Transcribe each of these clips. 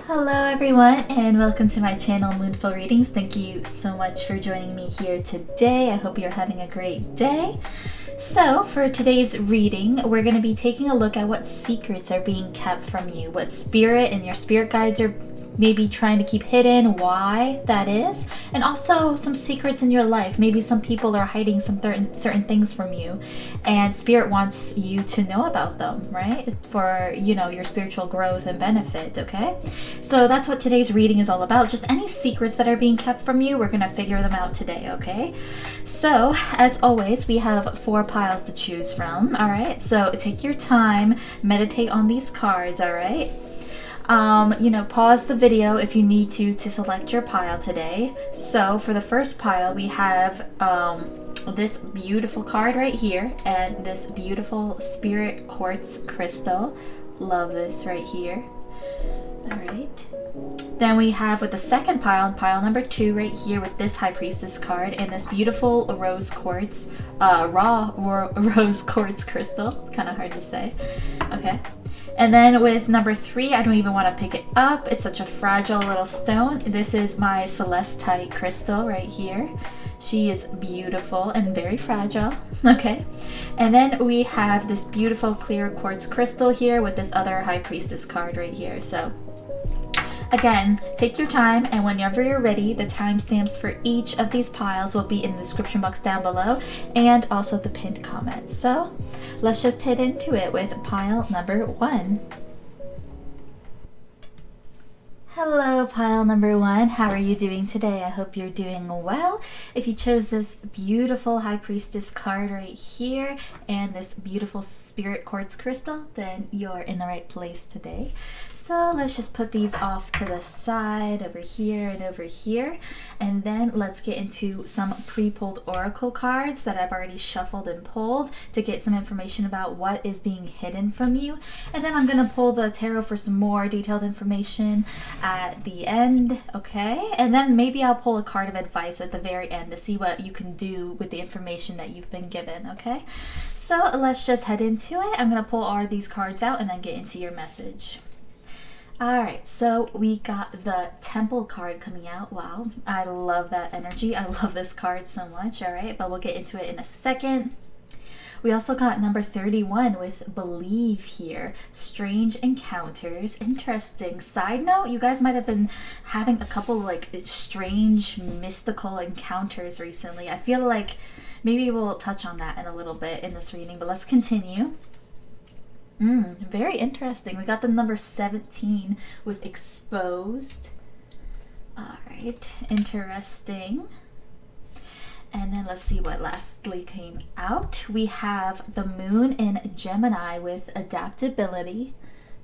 Hello everyone and welcome to my channel Moonful Readings. Thank you so much for joining me here today. I hope you're having a great day. So for today's reading, we're going to be taking a look at what secrets are being kept from you, what spirit and your spirit guides are maybe trying to keep hidden, why that is, and also some secrets in your life. Maybe some people are hiding some certain things from you and spirit wants you to know about them, right? For, you know, your spiritual growth and benefit, okay? So that's what today's reading is all about. Just any secrets that are being kept from you, we're gonna figure them out today, okay? So as always, we have 4 piles to choose from, all right? So take your time, meditate on these cards, all right? You know, pause the video if you need to select your pile today. So for the first pile, we have this beautiful card right here and this beautiful spirit quartz crystal. Love this right here. All right. Then we have with the second pile number 2 right here with this High Priestess card and this beautiful rose quartz, rose quartz crystal. Kind of hard to say. Okay. And then with number 3, I don't even want to pick it up. It's such a fragile little stone. This is my celestite crystal right here. She is beautiful and very fragile. Okay. And then we have this beautiful clear quartz crystal here with this other High Priestess card right here. So again, take your time, and whenever you're ready, the timestamps for each of these piles will be in the description box down below and also the pinned comment. So let's just head into it with pile number 1. Hello, pile number 1. How are you doing today? I hope you're doing well. If you chose this beautiful High Priestess card right here and this beautiful spirit quartz crystal, then you're in the right place today. So let's just put these off to the side over here and over here. And then let's get into some pre-pulled oracle cards that I've already shuffled and pulled to get some information about what is being hidden from you. And then I'm going to pull the tarot for some more detailed information at the end, okay? And then maybe I'll pull a card of advice at the very end to see what you can do with the information that you've been given, okay? So let's just head into it. I'm going to pull all these cards out and then get into your message. Alright, so we got the Temple card coming out. Wow, I love that energy. I love this card so much, alright? But we'll get into it in a second. We also got number 31 with Believe here. Strange encounters. Interesting. Side note, you guys might have been having a couple like strange mystical encounters recently. I feel like maybe we'll touch on that in a little bit in this reading, but let's continue. Very interesting. We got the number 17 with Exposed. Alright, interesting. And then let's see what lastly came out. We have the Moon in Gemini with Adaptability.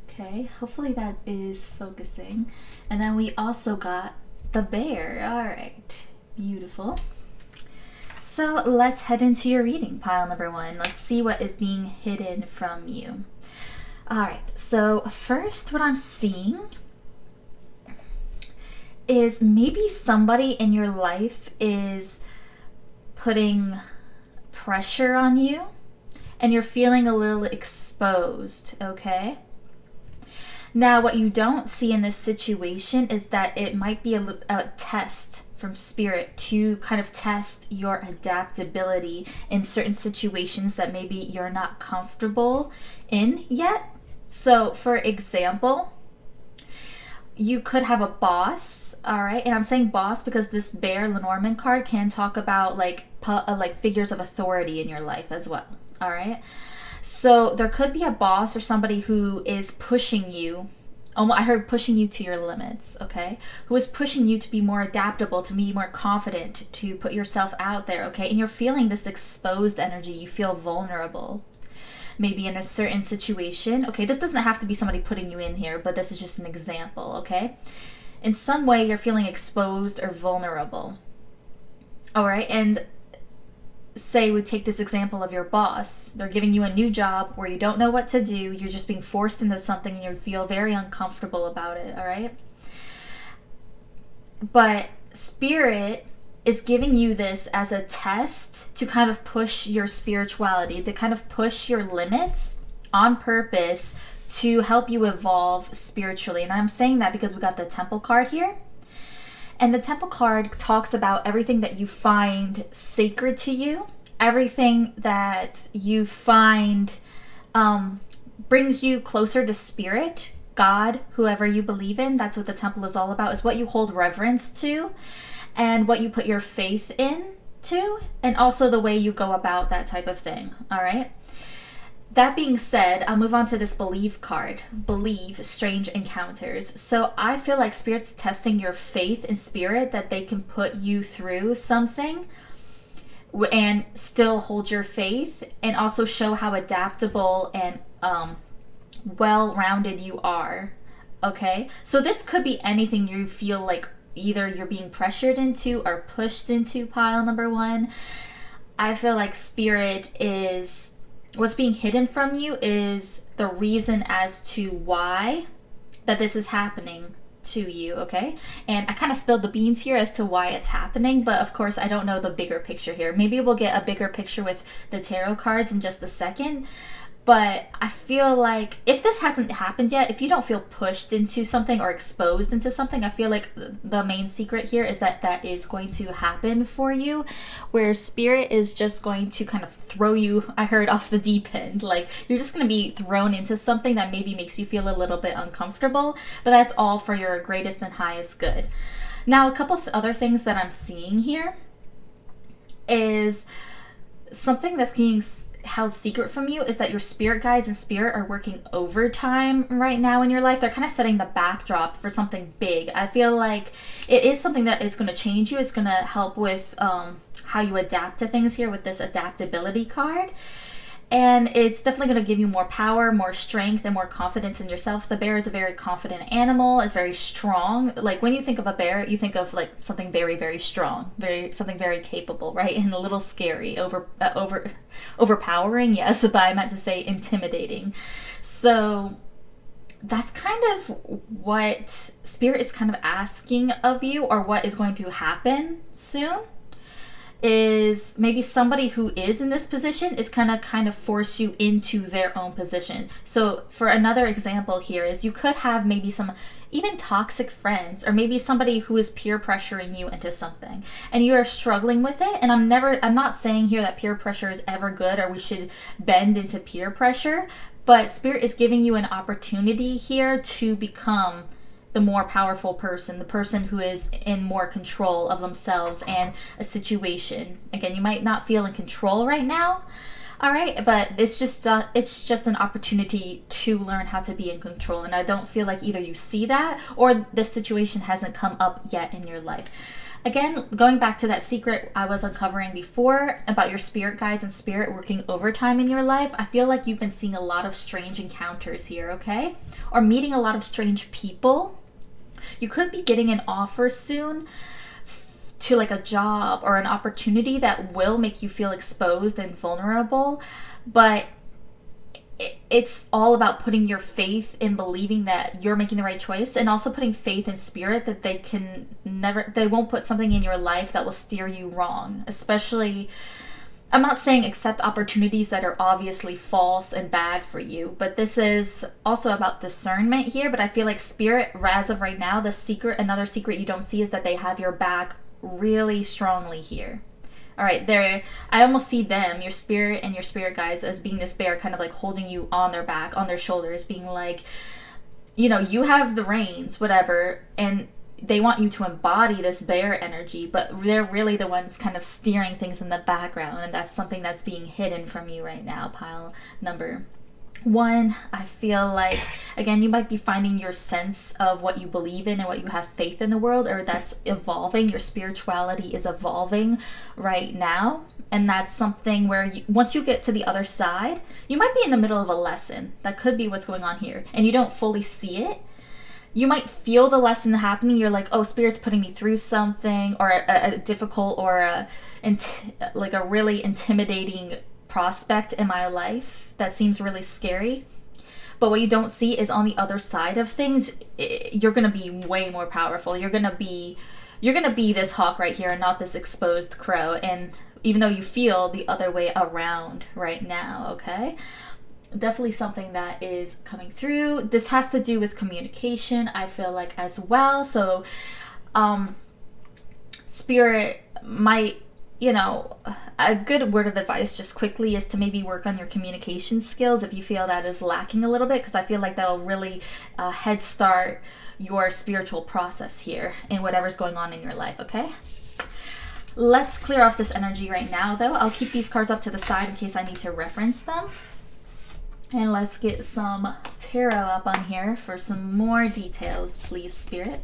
Okay, hopefully that is focusing. And then we also got the Bear. Alright, beautiful. So let's head into your reading, pile number 1. Let's see what is being hidden from you. Alright, so first what I'm seeing is maybe somebody in your life is putting pressure on you and you're feeling a little exposed, okay? Now what you don't see in this situation is that it might be a test from spirit to kind of test your adaptability in certain situations that maybe you're not comfortable in yet. So for example, you could have a boss, all right? And I'm saying boss because this Bear Lenormand card can talk about like figures of authority in your life as well, all right? So there could be a boss or somebody who is pushing you. I heard pushing you to your limits, okay? Who is pushing you to be more adaptable, to be more confident, to put yourself out there, okay? And you're feeling this exposed energy. You feel vulnerable. Maybe in a certain situation. Okay, this doesn't have to be somebody putting you in here, but this is just an example, okay? In some way, you're feeling exposed or vulnerable. All right, and say we take this example of your boss. They're giving you a new job where you don't know what to do. You're just being forced into something and you feel very uncomfortable about it, all right? But Spirit is giving you this as a test to kind of push your spirituality, to kind of push your limits, on purpose to help you evolve spiritually. And I'm saying that because we got the Temple card here. And the Temple card talks about everything that you find sacred to you, everything that you find brings you closer to spirit, God, whoever you believe in. That's what the Temple is all about, is what you hold reverence to and what you put your faith in to, and also the way you go about that type of thing. All right. That being said, I'll move on to this Believe card. Believe, strange encounters. So I feel like Spirit's testing your faith in Spirit, that they can put you through something and still hold your faith, and also show how adaptable and well-rounded you are. Okay? So this could be anything you feel like either you're being pressured into or pushed into, pile number one. I feel like Spirit is... what's being hidden from you is the reason as to why that this is happening to you, okay? And I kind of spilled the beans here as to why it's happening, but of course I don't know the bigger picture here. Maybe we'll get a bigger picture with the tarot cards in just a second. But I feel like if this hasn't happened yet, if you don't feel pushed into something or exposed into something, I feel like the main secret here is that that is going to happen for you, where Spirit is just going to kind of throw you, I heard, off the deep end. Like, you're just going to be thrown into something that maybe makes you feel a little bit uncomfortable, but that's all for your greatest and highest good. Now, a couple of other things that I'm seeing here is something that's being held secret from you is that your spirit guides and Spirit are working overtime right now in your life. They're kind of setting the backdrop for something big. I feel like it is something that is going to change you. It's going to help with how you adapt to things here with this adaptability card. And it's definitely going to give you more power, more strength, and more confidence in yourself. The bear is a very confident animal. It's very strong. Like, when you think of a bear, you think of like something very, very strong, something very capable, right? And a little scary, overpowering. Yes, but I meant to say intimidating. So that's kind of what Spirit is kind of asking of you, or what is going to happen soon. Is maybe somebody who is in this position is kind of force you into their own position. So for another example here is you could have maybe some even toxic friends, or maybe somebody who is peer pressuring you into something and you are struggling with it. And I'm not saying here that peer pressure is ever good or we should bend into peer pressure, but Spirit is giving you an opportunity here to become the more powerful person, the person who is in more control of themselves and a situation. Again, you might not feel in control right now, all right, but it's just an opportunity to learn how to be in control. And I don't feel like either you see that or this situation hasn't come up yet in your life. Again, going back to that secret I was uncovering before about your spirit guides and Spirit working overtime in your life, I feel like you've been seeing a lot of strange encounters here, okay? Or meeting a lot of strange people. You could be getting an offer soon to like a job or an opportunity that will make you feel exposed and vulnerable, but it's all about putting your faith in believing that you're making the right choice, and also putting faith in Spirit that they won't put something in your life that will steer you wrong. Especially, I'm not saying accept opportunities that are obviously false and bad for you, but this is also about discernment here. But I feel like Spirit, as of right now, another secret you don't see is that they have your back really strongly here. All right, I almost see them, your Spirit and your spirit guides, as being this bear kind of like holding you on their back, on their shoulders, being like, you have the reins, whatever, and they want you to embody this bear energy, but they're really the ones kind of steering things in the background, and that's something that's being hidden from you right now, pile number one. I feel like, again, you might be finding your sense of what you believe in and what you have faith in the world, or that's evolving. Your spirituality is evolving right now, and that's something where once you get to the other side, you might be in the middle of a lesson. That could be what's going on here, and you don't fully see it. You might feel the lesson happening. You're like, oh, Spirit's putting me through something, or a difficult, or a really intimidating prospect in my life that seems really scary. But what you don't see is on the other side of things, you're going to be way more powerful. You're going to be this hawk right here and not this exposed crow. And even though you feel the other way around right now, okay? definitely something that is coming through. This has to do with communication, I feel like, as well. So Spirit might, you know, a good word of advice just quickly is to maybe work on your communication skills if you feel that is lacking a little bit, because I feel like that will really head start your spiritual process here in whatever's going on in your life, okay? Let's clear off this energy right now, though. I'll keep these cards off to the side in case I need to reference them. And let's get some tarot up on here for some more details, please, Spirit.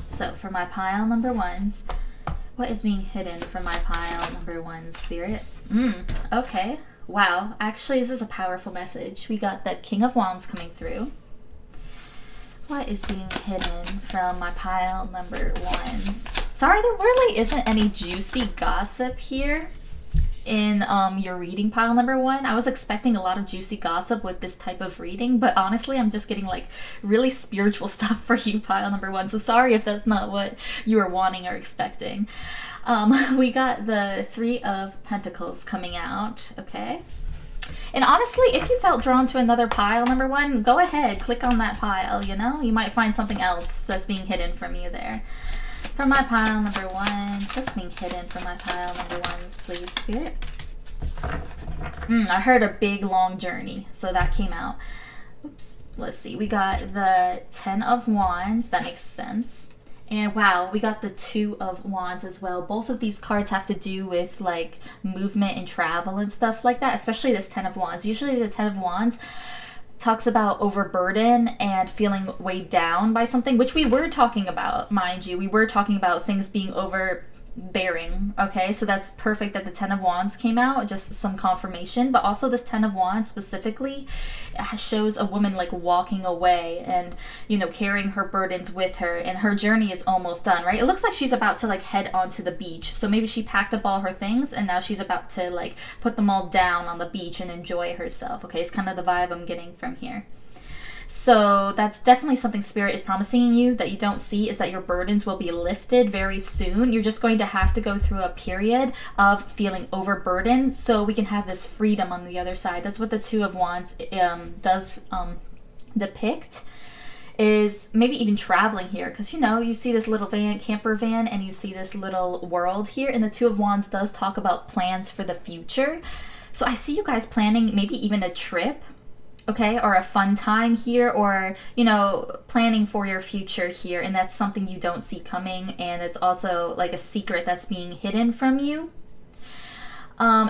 So for my pile number ones, what is being hidden from my pile number one, Spirit? Okay. Wow. Actually, this is a powerful message. We got the King of Wands coming through. What is being hidden from my pile number ones? Sorry, there really isn't any juicy gossip here in your reading pile number one. I was expecting a lot of juicy gossip with this type of reading, but honestly, I'm just getting like really spiritual stuff for you, pile number one. So sorry if that's not what you were wanting or expecting. We got the Three of Pentacles coming out, okay? And honestly, if you felt drawn to another pile number one, go ahead, click on that pile, you know? You might find something else that's being hidden from you there. For my pile number ones, what's being hidden from my pile number ones, please, Spirit? I heard a big, long journey, so that came out. Oops. Let's see. We got the Ten of Wands. That makes sense. And wow, we got the Two of Wands as well. Both of these cards have to do with like movement and travel and stuff like that, especially this Ten of Wands. Usually the Ten of Wands talks about overburden and feeling weighed down by something, which we were talking about, mind you. We were talking about things being overbearing, okay? So that's perfect that the Ten of Wands came out, just some confirmation. But also this Ten of Wands specifically shows a woman like walking away and, you know, carrying her burdens with her, and her journey is almost done, right? It looks like she's about to like head onto the beach. So maybe she packed up all her things and now she's about to like put them all down on the beach and enjoy herself, okay? It's kind of the vibe I'm getting from here. So that's definitely something Spirit is promising you that you don't see, is that your burdens will be lifted very soon. You're just going to have to go through a period of feeling overburdened so we can have this freedom on the other side. That's what the Two of Wands does depict, is maybe even traveling here, because you know, you see this little van, camper van, and you see this little world here, and the Two of Wands does talk about plans for the future. So I see you guys planning maybe even a trip, okay, or a fun time here, or, you know, planning for your future here, and that's something you don't see coming, and it's also like a secret that's being hidden from you.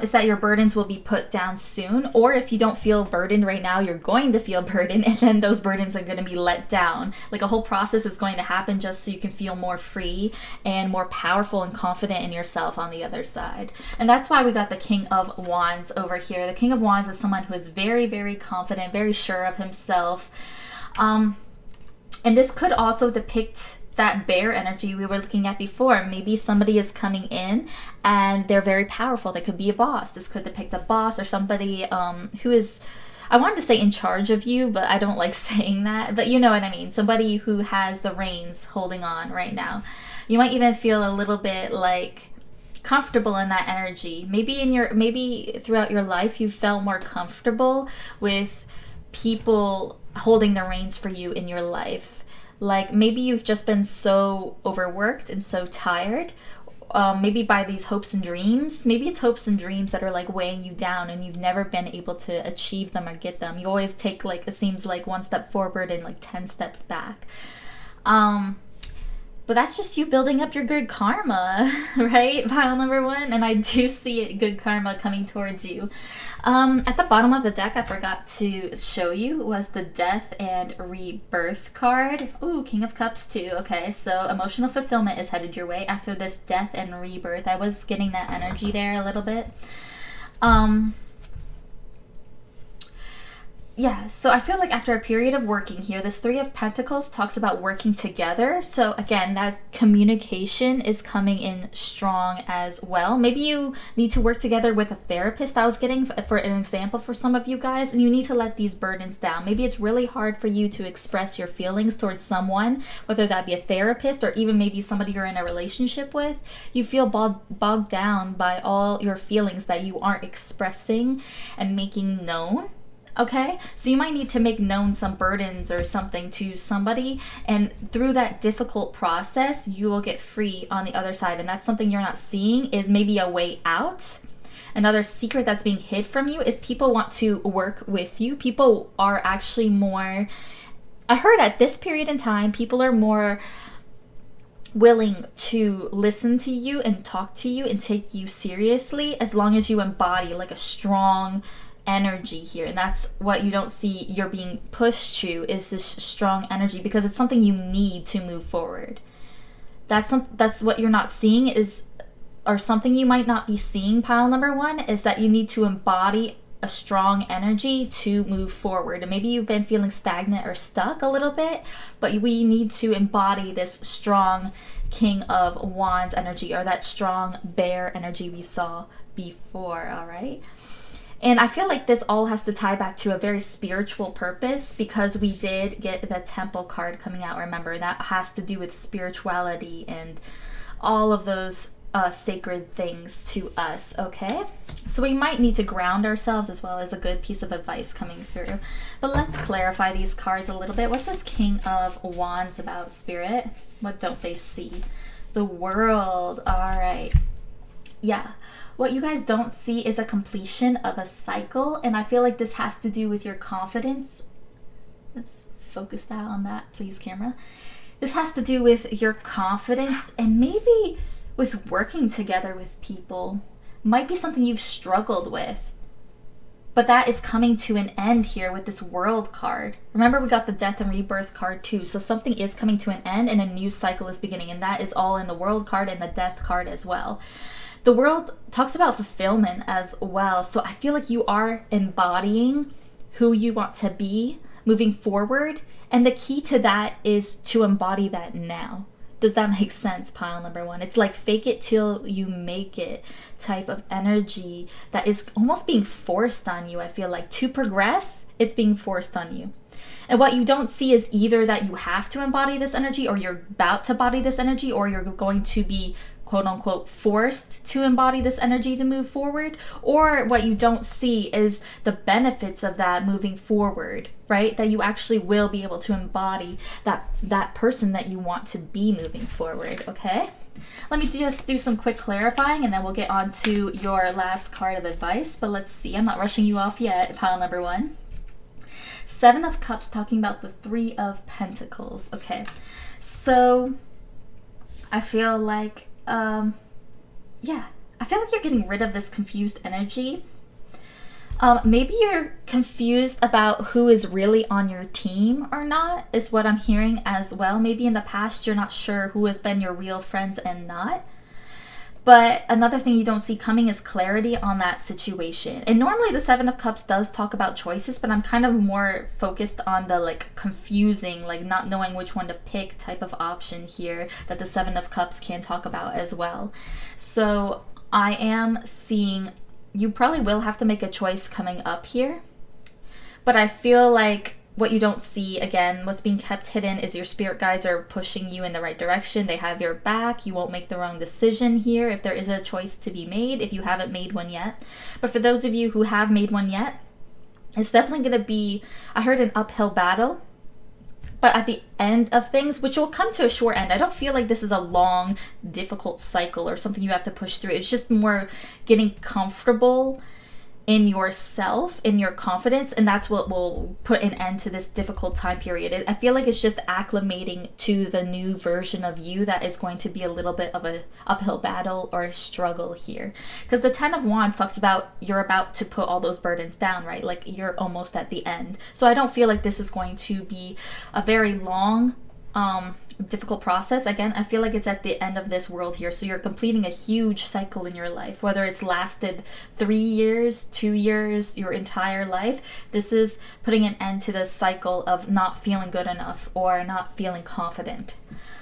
Is that your burdens will be put down soon, or if you don't feel burdened right now, you're going to feel burdened, and then those burdens are going to be let down. Like a whole process is going to happen just so you can feel more free and more powerful and confident in yourself on the other side. And that's why we got the King of Wands over here. The King of Wands is someone who is very, very confident, very sure of himself. And this could also depict that bear energy we were looking at before. Maybe somebody is coming in and they're very powerful. They could be a boss. This could depict a boss or somebody who is, I wanted to say in charge of you, but I don't like saying that, but you know what I mean. Somebody who has the reins holding on right now. You might even feel a little bit like comfortable in that energy. Maybe throughout your life you felt more comfortable with people holding the reins for you in your life. Like maybe you've just been so overworked and so tired, maybe by these hopes and dreams. Maybe it's hopes and dreams that are like weighing you down and you've never been able to achieve them or get them. You always take like, it seems like one step forward and like 10 steps back. But that's just you building up your good karma, right? Pile number one. And I do see it, good karma coming towards you. At the bottom of the deck, I forgot to show you, was the Death and Rebirth card. Ooh, King of Cups too. Okay, so emotional fulfillment is headed your way after this Death and Rebirth. I was getting that energy there a little bit. Yeah, so I feel like after a period of working here, this Three of Pentacles talks about working together. So again, that communication is coming in strong as well. Maybe you need to work together with a therapist. I was getting for an example for some of you guys, and you need to let these burdens down. Maybe it's really hard for you to express your feelings towards someone, whether that be a therapist or even maybe somebody you're in a relationship with. You feel bogged down by all your feelings that you aren't expressing and making known. Okay, so you might need to make known some burdens or something to somebody, and through that difficult process, you will get free on the other side. And that's something you're not seeing, is maybe a way out. Another secret that's being hid from you is people want to work with you. People are actually more, I heard at this period in time, people are more willing to listen to you and talk to you and take you seriously, as long as you embody like a strong energy here. And that's what you don't see you're being pushed to, is this strong energy, because it's something you need to move forward. That's what you're not seeing is, or something you might not be seeing, pile number one, is that you need to embody a strong energy to move forward. And maybe you've been feeling stagnant or stuck a little bit, but we need to embody this strong King of Wands energy, or that strong bear energy we saw before. All right. And I feel like this all has to tie back to a very spiritual purpose, because we did get the Temple card coming out, remember? That has to do with spirituality and all of those sacred things to us, okay? So we might need to ground ourselves, as well as a good piece of advice coming through. But let's clarify these cards a little bit. What's this King of Wands about, Spirit? What don't they see? The World. All right. Yeah. What you guys don't see is a completion of a cycle, and I feel like this has to do with your confidence. Let's focus that on that, please, camera. This has to do with your confidence, and maybe with working together with people. Might be something you've struggled with, but that is coming to an end here with this World card. Remember, we got the Death and Rebirth card too, so something is coming to an end and a new cycle is beginning, and that is all in the World card and the Death card as well. The World talks about fulfillment as well, so I feel like you are embodying who you want to be moving forward, and the key to that is to embody that now. Does that make sense, pile number one? It's like fake it till you make it type of energy that is almost being forced on you. I feel like to progress, it's being forced on you. And what you don't see is either that you have to embody this energy, or you're about to embody this energy, or you're going to be quote unquote forced to embody this energy to move forward. Or what you don't see is the benefits of that moving forward, right? That you actually will be able to embody that person that you want to be moving forward, okay? Let me just do some quick clarifying, and then we'll get on to your last card of advice. But let's see, I'm not rushing you off yet, pile number one. Seven of Cups, talking about the Three of Pentacles. Okay, so I feel like I feel like you're getting rid of this confused energy. Maybe you're confused about who is really on your team or not, is what I'm hearing as well. Maybe in the past you're not sure who has been your real friends and not. But another thing you don't see coming is clarity on that situation. And normally the Seven of Cups does talk about choices, but I'm kind of more focused on the like confusing, like not knowing which one to pick type of option here that the Seven of Cups can talk about as well. So I am seeing you probably will have to make a choice coming up here. But I feel like what you don't see, again, what's being kept hidden is your spirit guides are pushing you in the right direction. They have your back. You won't make the wrong decision here if there is a choice to be made, if you haven't made one yet. But for those of you who have made one yet, it's definitely going to be, I heard, an uphill battle. But at the end of things, which will come to a short end, I don't feel like this is a long, difficult cycle or something you have to push through. It's just more getting comfortable in yourself, in your confidence, and that's what will put an end to this difficult time period. I feel like it's just acclimating to the new version of you that is going to be a little bit of a uphill battle or a struggle here. Because the Ten of Wands talks about you're about to put all those burdens down, right? Like you're almost at the end. So I don't feel like this is going to be a very long, difficult process. Again, I feel like it's at the end of this world here, so you're completing a huge cycle in your life, whether it's lasted 3 years, 2 years, your entire life. This is putting an end to the cycle of not feeling good enough or not feeling confident.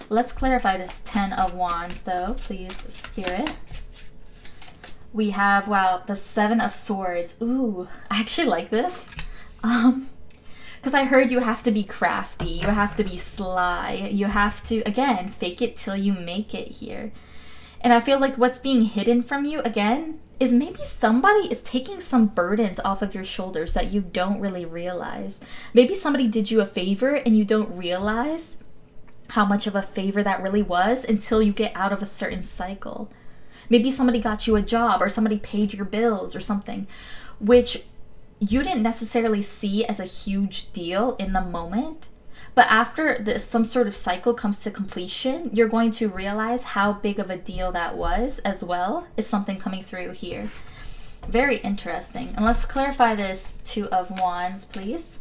Let's clarify this Ten of Wands though, please, Spirit. We have, wow, the Seven of Swords. Ooh, I actually like this. Because I heard you have to be crafty, you have to be sly, you have to, again, fake it till you make it here. And I feel like what's being hidden from you, again, is maybe somebody is taking some burdens off of your shoulders that you don't really realize. Maybe somebody did you a favor and you don't realize how much of a favor that really was until you get out of a certain cycle. Maybe somebody got you a job, or somebody paid your bills or something, which you didn't necessarily see as a huge deal in the moment. But after some sort of cycle comes to completion, you're going to realize how big of a deal that was, as well as something coming through here. Very interesting. And let's clarify this Two of Wands, please.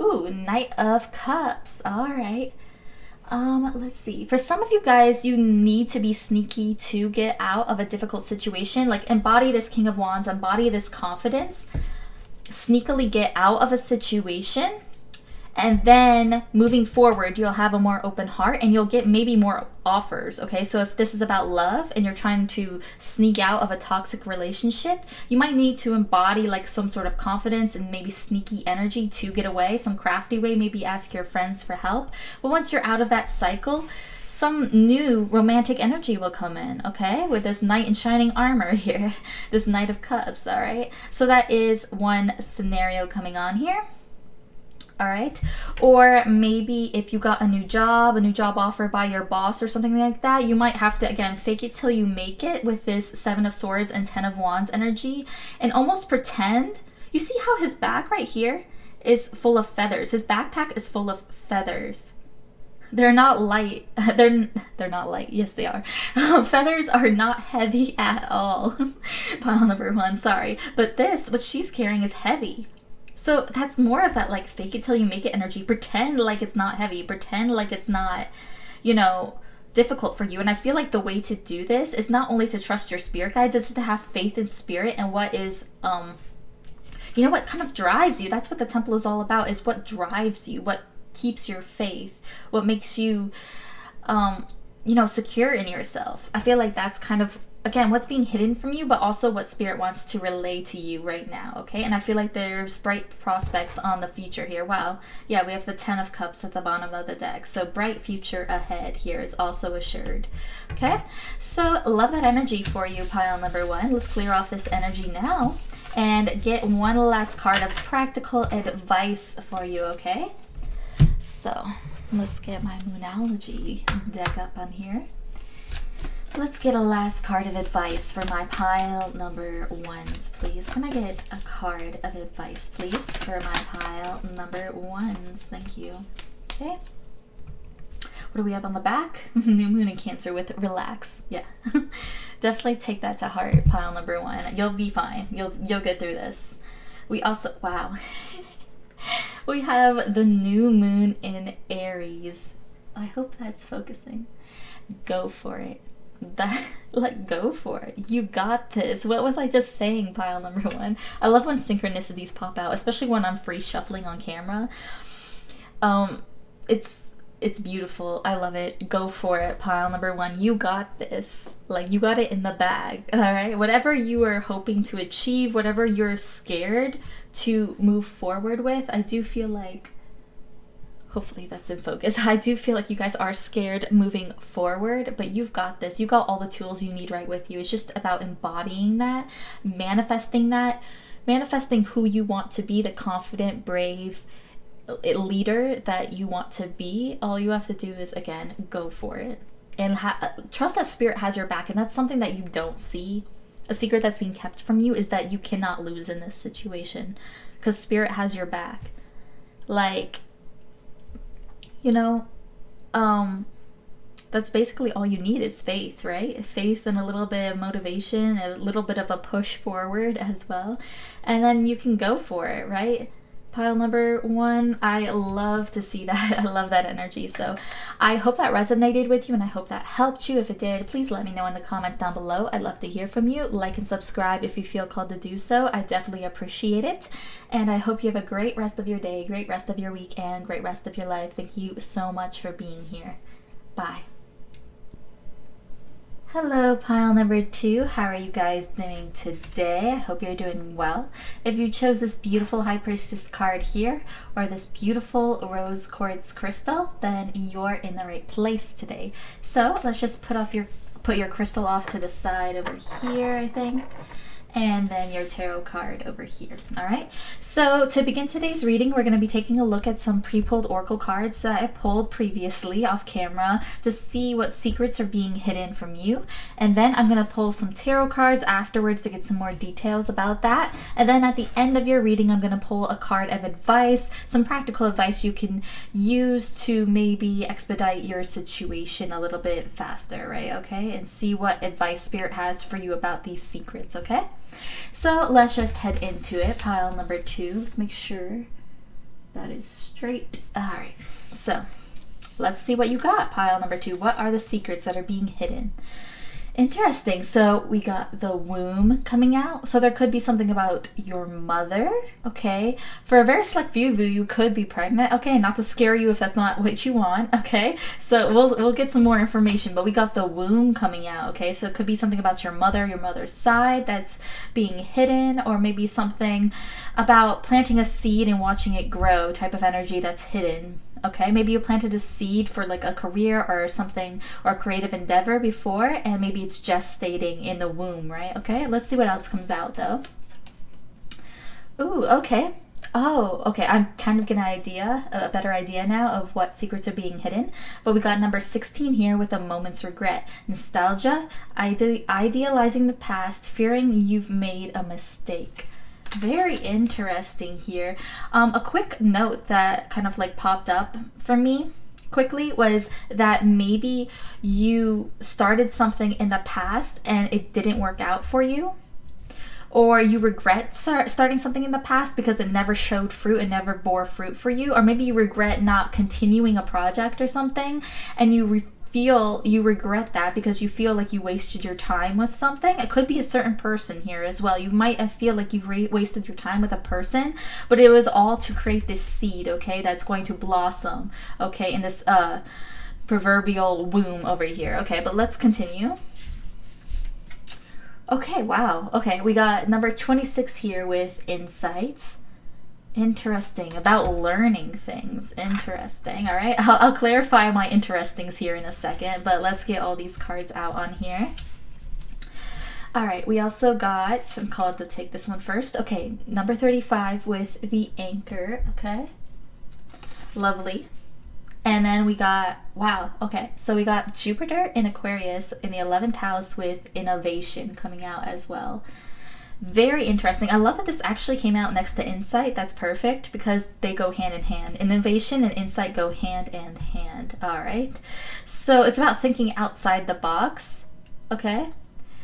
Ooh, Knight of Cups. All right. Let's see. For some of you guys, you need to be sneaky to get out of a difficult situation. Like, embody this King of Wands, embody this confidence. Sneakily get out of a situation. And then moving forward, you'll have a more open heart and you'll get maybe more offers, okay? So if this is about love and you're trying to sneak out of a toxic relationship, you might need to embody like some sort of confidence and maybe sneaky energy to get away, some crafty way, maybe ask your friends for help. But once you're out of that cycle, some new romantic energy will come in, okay? With this Knight in shining armor here, this Knight of Cups, all right? So that is one scenario coming on here. All right. Or maybe if you got a new job offer by your boss or something like that, you might have to, again, fake it till you make it with this Seven of Swords and Ten of Wands energy and almost pretend. You see how his back right here is full of feathers. His backpack is full of feathers. They're not light. They're not light. Yes, they are. Feathers are not heavy at all. Pile number one, sorry. But this, what she's carrying is heavy. So that's more of that like fake it till you make it energy. Pretend like it's not heavy. Pretend like it's not, you know, difficult for you. And I feel like the way to do this is not only to trust your spirit guides, it's to have faith in spirit and what is, you know, what kind of drives you. That's what the temple is all about, is what drives you, what keeps your faith, what makes you, you know, secure in yourself. I feel like that's kind of, again, what's being hidden from you, but also what spirit wants to relay to you right now, okay? And I feel like there's bright prospects on the future here. Wow. Yeah, we have the Ten of Cups at the bottom of the deck. So bright future ahead here is also assured, okay? So love that energy for you, pile number one. Let's clear off this energy now and get one last card of practical advice for you, okay? So let's get my Moonology deck up on here. Let's get a last card of advice for my pile number ones, please. Can I get a card of advice, please, for my pile number ones? Thank you. Okay. What do we have on the back? New Moon in Cancer with relax. Yeah. Definitely take that to heart, pile number one. You'll be fine. You'll get through this. We also, wow. We have the New Moon in Aries. I hope that's focusing. Go for it. Go for it. You got this. What was I just saying, pile number one? I love when synchronicities pop out, especially when I'm free shuffling on camera. It's beautiful. I love it. Go for it, pile number one. You got this. Like, you got it in the bag. All right. Whatever you are hoping to achieve, whatever you're scared to move forward with, I do feel like, hopefully that's in focus. I do feel like you guys are scared moving forward, but you've got this. You got all the tools you need right with you. It's just about embodying that, manifesting who you want to be, the confident, brave leader that you want to be. All you have to do is, again, go for it. And trust that spirit has your back. And that's something that you don't see. A secret that's being kept from you is that you cannot lose in this situation because spirit has your back. Like, you know, that's basically all you need is faith, right? Faith and a little bit of motivation, a little bit of a push forward as well. And then you can go for it, right? Pile number one, I love to see that. I love that energy. So I hope that resonated with you and I hope that helped you. If it did, please let me know in the comments down below. I'd love to hear from you. Like and subscribe if you feel called to do so. I definitely appreciate it. And I hope you have a great rest of your day, great rest of your week, and great rest of your life. Thank you so much for being here. Bye. Hello, pile number two. How are you guys doing today? I hope you're doing well. If you chose this beautiful High Priestess card here, or this beautiful rose quartz crystal, then you're in the right place today. So let's just put your crystal off to the side over here, I think. and then your tarot card over here. All right, so to begin today's reading, we're going to be taking a look at some pre-pulled oracle cards that I pulled previously off camera to see what secrets are being hidden from you, and then I'm going to pull some tarot cards afterwards to get some more details about that. And then at the end of your reading, I'm going to pull a card of advice, some practical advice you can use to maybe expedite your situation a little bit faster, right? Okay, and see what advice Spirit has for you about these secrets. Okay, so let's just head into it. Pile number 2. Let's make sure that is straight. All right, so let's see what you got. Pile number 2. What are the secrets that are being hidden? Interesting. So we got the womb coming out. So there could be something about your mother. Okay. For a very select few of you, you could be pregnant. Okay. Not to scare you if that's not what you want. Okay. So we'll get some more information, but we got the womb coming out. Okay. So it could be something about your mother's side that's being hidden, or maybe something about planting a seed and watching it grow type of energy that's hidden. Okay, maybe you planted a seed for like a career or something, or a creative endeavor before, and maybe it's gestating in the womb, right? Okay, let's see what else comes out though. Ooh, okay. Oh, okay, I'm kind of getting a better idea now of what secrets are being hidden. But we got number 16 here with a moment's regret. Nostalgia, idealizing the past, fearing you've made a mistake. Very interesting here. A quick note that kind of like popped up for me quickly was that maybe you started something in the past and it didn't work out for you, or you regret starting something in the past because it never showed fruit and never bore fruit for you, or maybe you regret not continuing a project or something, and you regret that because you feel like you wasted your time with something. It could be a certain person here as well. You might feel like you've wasted your time with a person, but it was all to create this seed, okay, that's going to blossom, okay, in this proverbial womb over here. Okay, but let's continue. Okay, wow. Okay, we got number 26 here with insights. Interesting. About learning things. Interesting. All right. I'll clarify my interestings here in a second, but let's get all these cards out on here. All right. We also got, I'm called to take this one first. Okay. Number 35 with the anchor. Okay. Lovely. And then we got, wow. Okay. So we got Jupiter in Aquarius in the 11th house with innovation coming out as well. Very interesting. I love that this actually came out next to insight. That's perfect because they go hand in hand. Innovation and insight go hand in hand. All right. So it's about thinking outside the box. Okay.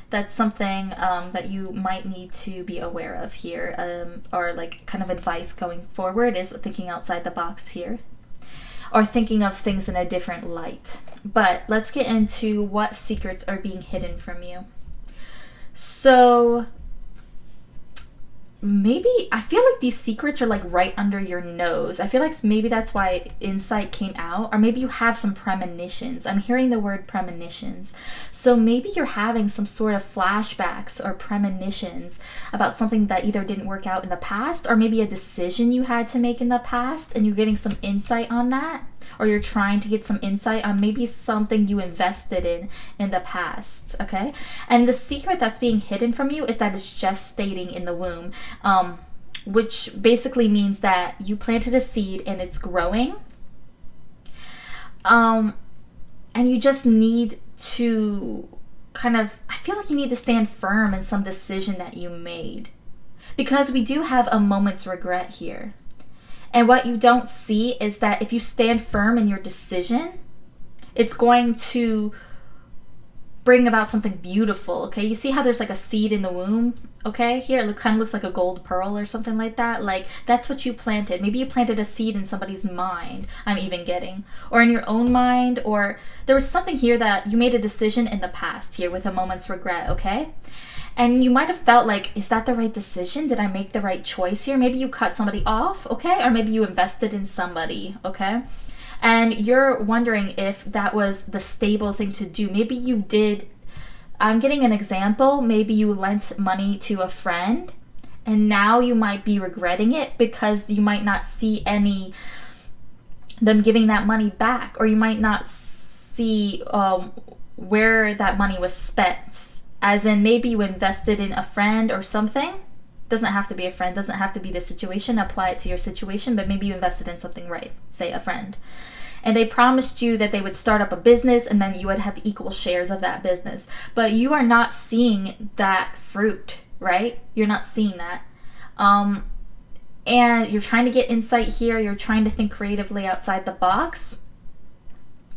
That's something that you might need to be aware of here, or like kind of advice going forward is thinking outside the box here, or thinking of things in a different light. But let's get into what secrets are being hidden from you. So maybe I feel like these secrets are like right under your nose. I feel like maybe that's why insight came out, or maybe you have some premonitions. I'm hearing the word premonitions. So maybe you're having some sort of flashbacks or premonitions about something that either didn't work out in the past, or maybe a decision you had to make in the past, and you're getting some insight on that, or you're trying to get some insight on maybe something you invested in the past. Okay, and the secret that's being hidden from you is that it's gestating in the womb, which basically means that you planted a seed and it's growing, and you just need to kind of, I feel like you need to stand firm in some decision that you made, because we do have a moment's regret here. And what you don't see is that if you stand firm in your decision, it's going to bring about something beautiful. Okay, you see how there's like a seed in the womb? Okay, here it kind of looks like a gold pearl or something like that. Like that's what you planted. Maybe you planted a seed in somebody's mind, I'm even getting, or in your own mind, or there was something here that you made a decision in the past here with a moment's regret. Okay, and you might have felt like, is that the right decision? Did I make the right choice here? Maybe you cut somebody off, okay, or maybe you invested in somebody, okay, and you're wondering if that was the stable thing to do. Maybe you did. I'm getting an example. Maybe you lent money to a friend and now you might be regretting it because you might not see them giving that money back, or you might not see where that money was spent. As in, maybe you invested in a friend or something. Doesn't have to be a friend, doesn't have to be the situation. Apply it to your situation, but maybe you invested in something, right? Say a friend. And they promised you that they would start up a business and then you would have equal shares of that business. But you are not seeing that fruit, right? You're not seeing that. And you're trying to get insight here. You're trying to think creatively outside the box.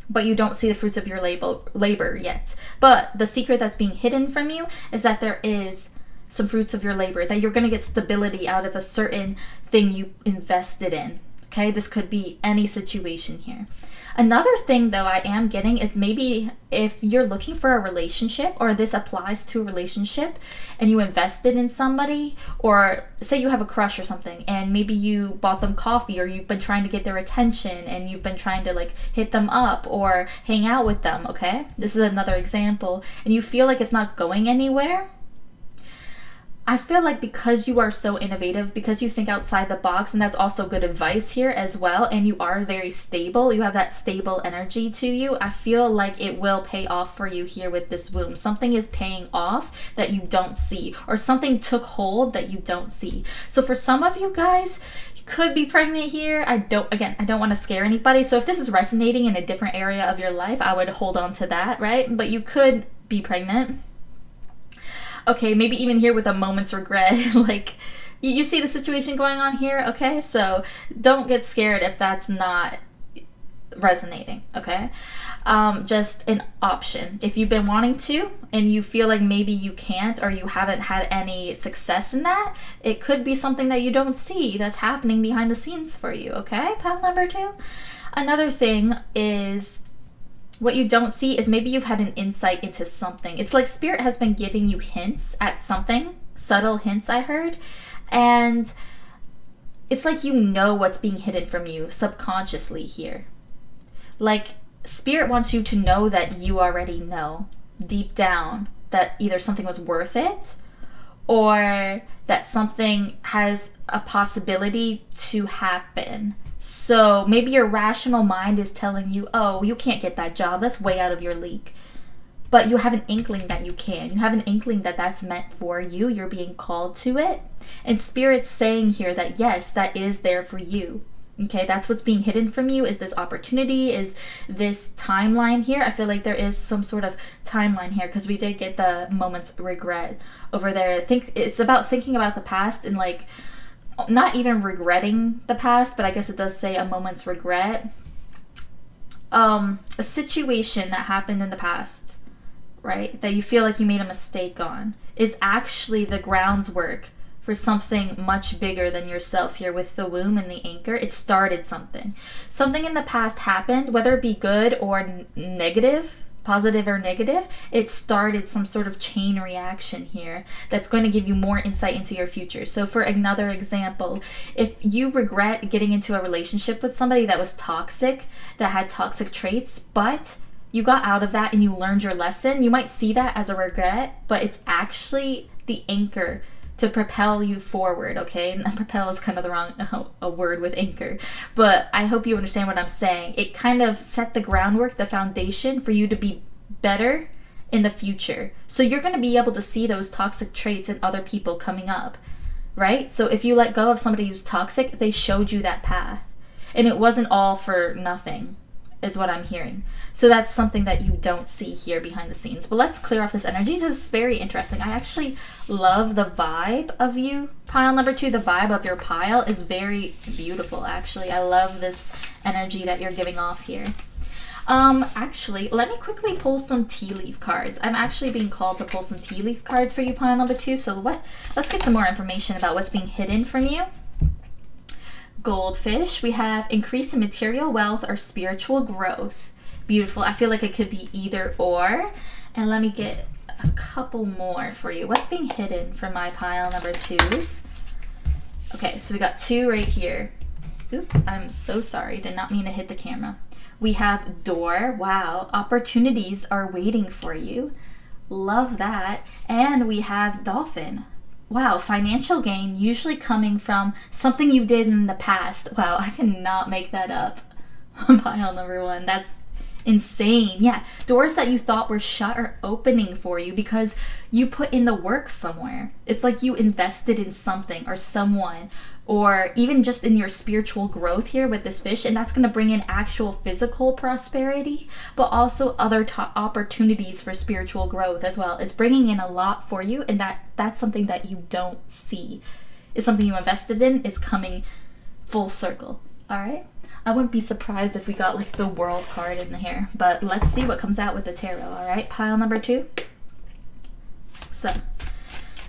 But you don't see the fruits of your labor yet. But the secret that's being hidden from you is that there is some fruits of your labor, that you're going to get stability out of a certain thing you invested in. Okay, this could be any situation here. Another thing, though, I am getting is maybe if you're looking for a relationship, or this applies to a relationship, and you invested in somebody, or say you have a crush or something, and maybe you bought them coffee, or you've been trying to get their attention, and you've been trying to like hit them up or hang out with them, okay? This is another example, and you feel like it's not going anywhere. I feel like because you are so innovative, because you think outside the box, and that's also good advice here as well, and you are very stable, you have that stable energy to you, I feel like it will pay off for you here with this womb. Something is paying off that you don't see, or something took hold that you don't see. So for some of you guys, you could be pregnant here. I don't want to scare anybody. So if this is resonating in a different area of your life, I would hold on to that, right? But you could be pregnant. Okay, maybe even here with a moment's regret, like, you see the situation going on here, okay? So don't get scared if that's not resonating, okay? Just an option. If you've been wanting to, and you feel like maybe you can't, or you haven't had any success in that, it could be something that you don't see that's happening behind the scenes for you, okay? Pile number 2. Another thing is, what you don't see is maybe you've had an insight into something. It's like Spirit has been giving you hints at something, subtle hints I heard, and it's like you know what's being hidden from you subconsciously here. Like Spirit wants you to know that you already know deep down that either something was worth it, or that something has a possibility to happen. So maybe your rational mind is telling you, oh, you can't get that job. That's way out of your league. But you have an inkling that you can. You have an inkling that that's meant for you. You're being called to it. And Spirit's saying here that, yes, that is there for you. Okay, that's what's being hidden from you, is this opportunity, is this timeline here. I feel like there is some sort of timeline here, because we did get the moment's regret over there. I think it's about thinking about the past and like, not even regretting the past, but I guess it does say a moment's regret. A situation that happened in the past, right, that you feel like you made a mistake on, is actually the groundwork for something much bigger than yourself here with the womb and the anchor. It started something. Something in the past happened, whether it be good or negative, positive or negative, it started some sort of chain reaction here that's going to give you more insight into your future. So for another example, if you regret getting into a relationship with somebody that was toxic, that had toxic traits, but you got out of that and you learned your lesson, you might see that as a regret, but it's actually the anchor to propel you forward, okay? And propel is kind of the wrong a word with anchor, but I hope you understand what I'm saying. It kind of set the groundwork, the foundation for you to be better in the future. So you're going to be able to see those toxic traits in other people coming up, right? So if you let go of somebody who's toxic, they showed you that path. And it wasn't all for nothing, is what I'm hearing. So that's something that you don't see here behind the scenes. But let's clear off this energy. This is very interesting. I actually love the vibe of you, pile number 2. The vibe of your pile is very beautiful, actually. I love this energy that you're giving off here. Actually, let me quickly pull some tea leaf cards. I'm actually being called to pull some tea leaf cards for you, pile number 2. So let's get some more information about what's being hidden from you. Goldfish, we have increase in material wealth or spiritual growth. Beautiful. I feel like it could be either or. And let me get a couple more for you. What's being hidden from my pile number 2s? Okay, so we got 2 right here. Oops, I'm so sorry. Did not mean to hit the camera. We have door. Wow, opportunities are waiting for you. Love that. And we have dolphin. Wow, financial gain usually coming from something you did in the past. Wow, I cannot make that up. Pile number 1. That's insane. Yeah, doors that you thought were shut are opening for you because you put in the work somewhere. It's like you invested in something or someone, or even just in your spiritual growth here with this fish, and that's going to bring in actual physical prosperity, but also other opportunities for spiritual growth as well. It's bringing in a lot for you, and that's something that you don't see. It's something you invested in is coming full circle. All right, I wouldn't be surprised if we got like the World card in here, but let's see what comes out with the tarot. All right, pile number 2. So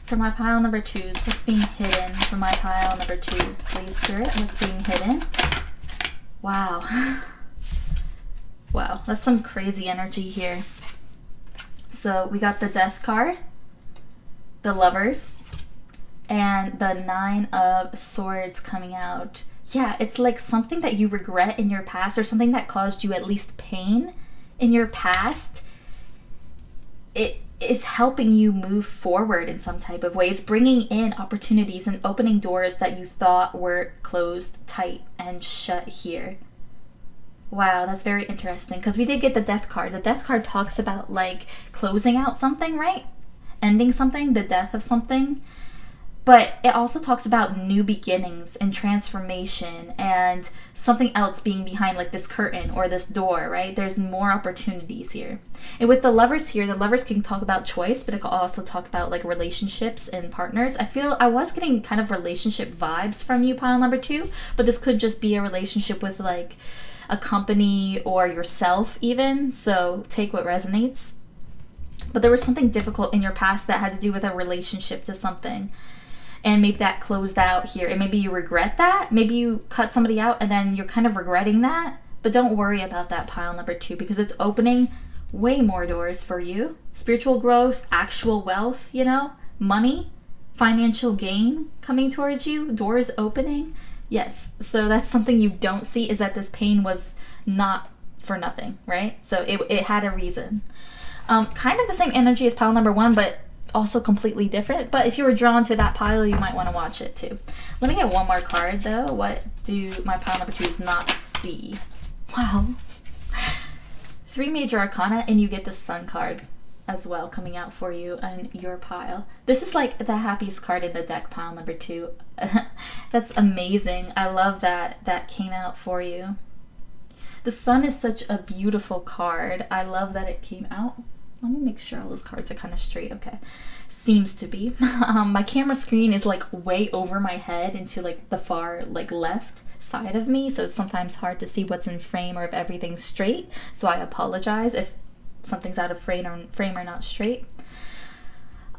for my pile number 2s, what's being hidden for my pile number 2s? Please, Spirit, what's being hidden? Wow. Wow, that's some crazy energy here. So we got the Death card, the Lovers, and the 9 of Swords coming out. Yeah, it's like something that you regret in your past, or something that caused you at least pain in your past. It is helping you move forward in some type of way. It's bringing in opportunities and opening doors that you thought were closed tight and shut here. Wow, that's very interesting, because we did get the Death card. The Death card talks about like closing out something, right? Ending something, the death of something. But it also talks about new beginnings and transformation and something else being behind like this curtain or this door, right? There's more opportunities here. And with the Lovers here, the Lovers can talk about choice, but it can also talk about like relationships and partners. I feel I was getting kind of relationship vibes from you, pile number 2, but this could just be a relationship with like a company or yourself even. So take what resonates. But there was something difficult in your past that had to do with a relationship to something. And maybe that closed out here. And maybe you regret that. Maybe you cut somebody out and then you're kind of regretting that. But don't worry about that, pile number 2, because it's opening way more doors for you. Spiritual growth, actual wealth, you know, money, financial gain coming towards you, doors opening. Yes, so that's something you don't see, is that this pain was not for nothing, right? So it had a reason. Kind of the same energy as pile number 1, but also completely different. But if you were drawn to that pile, you might want to watch it too. Let me get one more card though. What do my pile number 2s not see? Wow. 3 major arcana, and you get the Sun card as well coming out for you on your pile. This is like the happiest card in the deck, pile number 2. That's amazing. I love that that came out for you. The Sun is such a beautiful card. I love that it came out. Let me make sure all those cards are kind of straight. Okay, seems to be. My camera screen is like way over my head into like the far like left side of me, so it's sometimes hard to see what's in frame or if everything's straight. So I apologize if something's out of frame or not straight.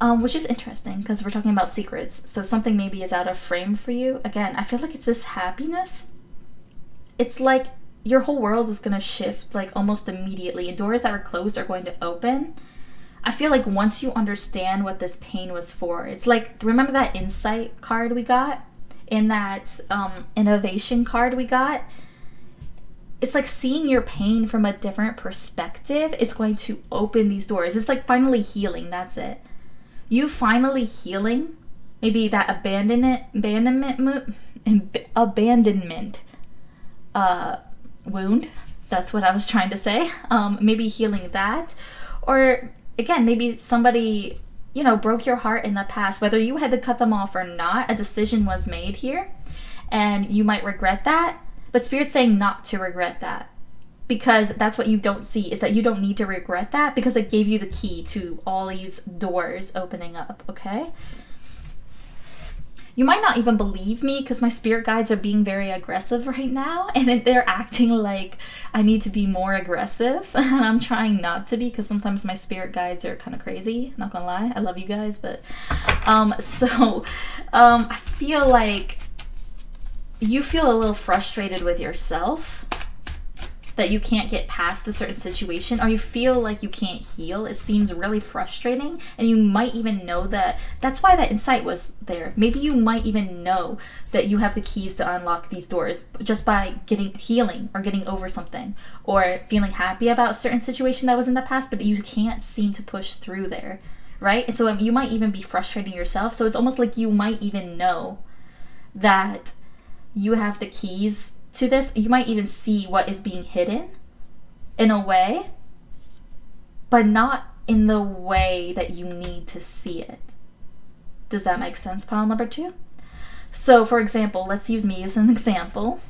Which is interesting because we're talking about secrets. So something maybe is out of frame for you. Again, I feel like it's this happiness. It's like your whole world is going to shift like almost immediately, and doors that were closed are going to open. I feel like once you understand what this pain was for, it's like, remember that insight card we got in that innovation card we got? It's like seeing your pain from a different perspective is going to open these doors. It's like finally healing. That's it. You finally healing maybe that abandonment wound. That's what I was trying to say. Maybe healing that, or again, maybe somebody, you know, broke your heart in the past, whether you had to cut them off or not. A decision was made here and you might regret that, but Spirit's saying not to regret that, because that's what you don't see, is that you don't need to regret that, because it gave you the key to all these doors opening up. Okay, you might not even believe me because my spirit guides are being very aggressive right now, and they're acting like I need to be more aggressive, and I'm trying not to be, because sometimes my spirit guides are kind of crazy, not gonna lie. I love you guys, but I feel like you feel a little frustrated with yourself that you can't get past a certain situation, or you feel like you can't heal. It seems really frustrating, and you might even know that. That's why that insight was there. Maybe you might even know that you have the keys to unlock these doors just by healing or getting over something, or feeling happy about a certain situation that was in the past, but you can't seem to push through there, right? And so you might even be frustrating yourself. So it's almost like you might even know that you have the keys to this. You might even see what is being hidden, in a way, but not in the way that you need to see it. Does that make sense, pile number 2? So, for example, let's use me as an example.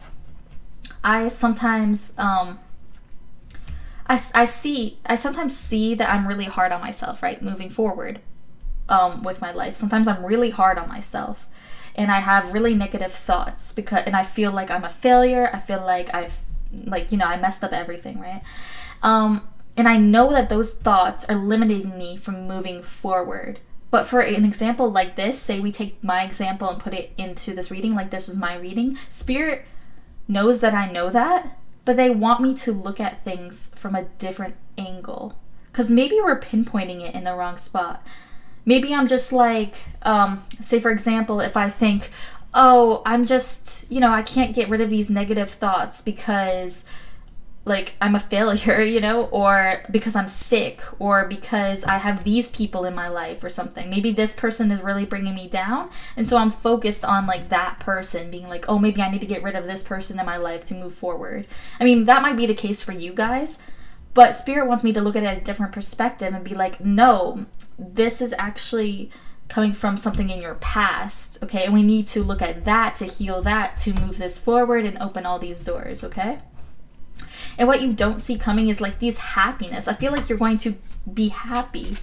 I sometimes I sometimes see that I'm really hard on myself, right? Moving forward with my life. Sometimes I'm really hard on myself, and I have really negative thoughts and I feel like I'm a failure. I feel like I messed up everything, right? And I know that those thoughts are limiting me from moving forward. But for an example like this, say we take my example and put it into this reading, like this was my reading. Spirit knows that I know that, but they want me to look at things from a different angle. Because maybe we're pinpointing it in the wrong spot. Maybe I'm just like, say for example, if I think, oh, I'm just, I can't get rid of these negative thoughts because like I'm a failure, or because I'm sick, or because I have these people in my life or something. Maybe this person is really bringing me down, and so I'm focused on like that person, being like, oh, maybe I need to get rid of this person in my life to move forward. I mean, that might be the case for you guys, but Spirit wants me to look at it at a different perspective and be like, no, this is actually coming from something in your past, okay? And we need to look at that to heal that, to move this forward and open all these doors, okay? And what you don't see coming is like these happiness. I feel like you're going to be happy.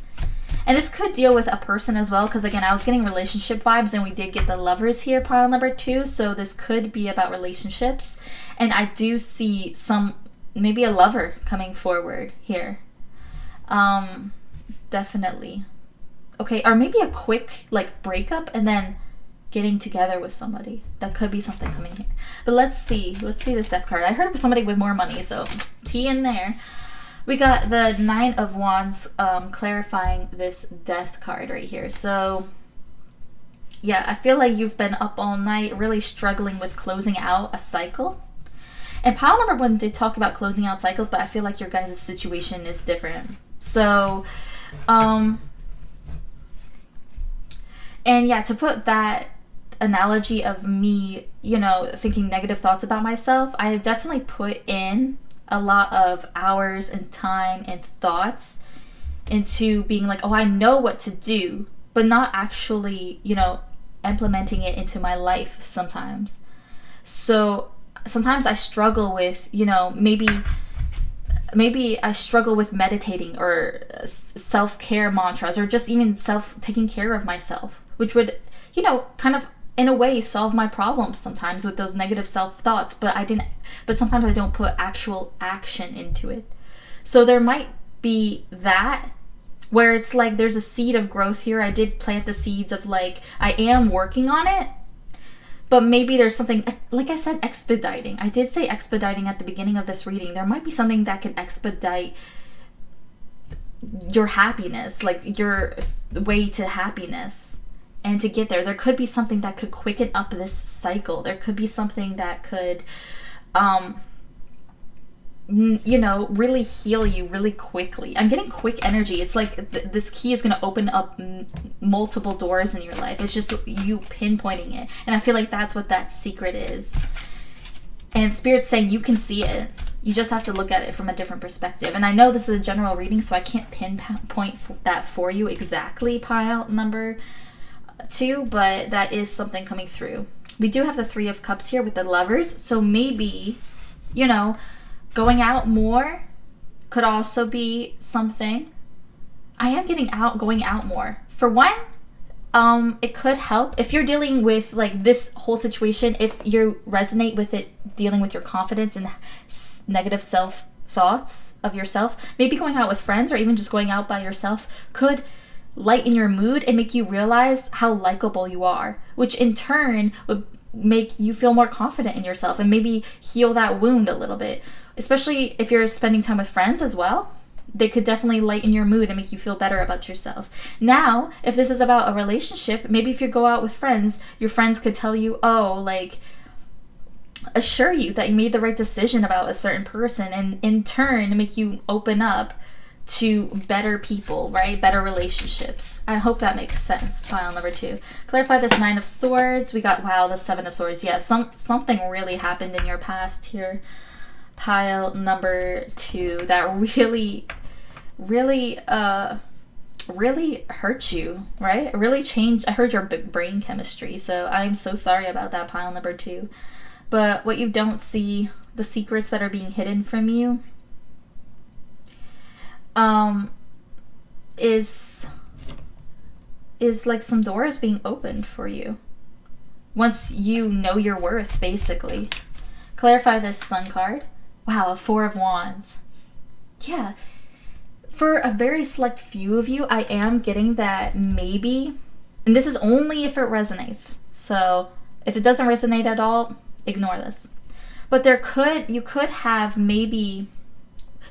And this could deal with a person as well, because again, I was getting relationship vibes and we did get the Lovers here, pile number 2. So this could be about relationships. And I do see maybe a lover coming forward here. Definitely. Okay, or maybe a quick like breakup and then getting together with somebody. That could be something coming here. But let's see this Death card. I heard of somebody with more money, so tea in there. We got the 9 of Wands clarifying this Death card right here. So yeah, I feel like you've been up all night really struggling with closing out a cycle. And pile number 1 did talk about closing out cycles, but I feel like your guys' situation is different. So and yeah, to put that analogy of me, thinking negative thoughts about myself, I have definitely put in a lot of hours and time and thoughts into being like, oh, I know what to do, but not actually, implementing it into my life sometimes. So sometimes I struggle with, maybe I struggle with meditating or self-care mantras, or just even taking care of myself, which would, kind of in a way solve my problems sometimes with those negative self-thoughts, but sometimes I don't put actual action into it. So there might be that where it's like there's a seed of growth here. I did plant the seeds of like, I am working on it, but maybe there's something, like I said, expediting. I did say expediting at the beginning of this reading. There might be something that can expedite your happiness, like your way to happiness. And to get there could be something that could quicken up this cycle. There could be something that could, really heal you really quickly. I'm getting quick energy. It's like this key is going to open up multiple doors in your life. It's just you pinpointing it. And I feel like that's what that secret is. And Spirit's saying you can see it. You just have to look at it from a different perspective. And I know this is a general reading, so I can't pinpoint that for you exactly, pile number 2, but that is something coming through. We do have the 3 of Cups here with the Lovers, so maybe, going out more could also be something. I am getting going out more. For one, it could help if you're dealing with like this whole situation, if you resonate with it, dealing with your confidence and negative self-thoughts of yourself. Maybe going out with friends or even just going out by yourself could lighten your mood and make you realize how likable you are, which in turn would make you feel more confident in yourself and maybe heal that wound a little bit. Especially if you're spending time with friends as well, they could definitely lighten your mood and make you feel better about yourself. Now, if this is about a relationship, maybe if you go out with friends, your friends could tell you, assure you that you made the right decision about a certain person, and in turn make you open up to better people, right? Better relationships. I hope that makes sense. Pile number 2. Clarify this 9 of Swords. We got, wow, the 7 of Swords. Yeah, something really happened in your past here. pile number 2 that really hurt you, right? Really changed. I heard your brain chemistry, so I'm so sorry about that, pile number 2. But what you don't see, the secrets that are being hidden from you, is like some doors being opened for you once you know your worth, basically. Clarify this Sun card. Wow, 4 of Wands. Yeah. For a very select few of you, I am getting that maybe, and this is only if it resonates. So if it doesn't resonate at all, ignore this. But you could have maybe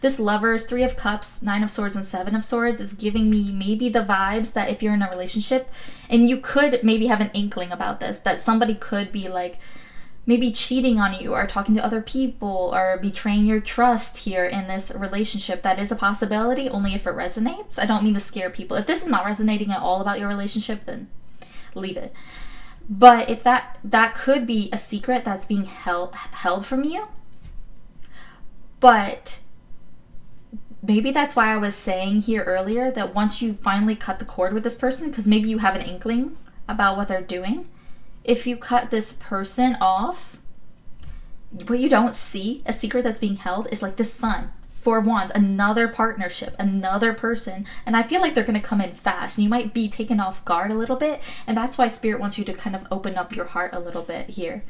this Lovers, 3 of Cups, 9 of Swords, and 7 of Swords is giving me maybe the vibes that if you're in a relationship, and you could maybe have an inkling about this, that somebody could be like maybe cheating on you or talking to other people or betraying your trust here in this relationship. That is a possibility, only if it resonates. I don't mean to scare people. If this is not resonating at all about your relationship, then leave it. But if that could be a secret that's being held from you. But maybe that's why I was saying here earlier that once you finally cut the cord with this person, because maybe you have an inkling about what they're doing, if you cut this person off, what you don't see, a secret that's being held, is like the Sun, 4 of Wands, another partnership, another person. And I feel like they're going to come in fast, and you might be taken off guard a little bit. And that's why Spirit wants you to kind of open up your heart a little bit here.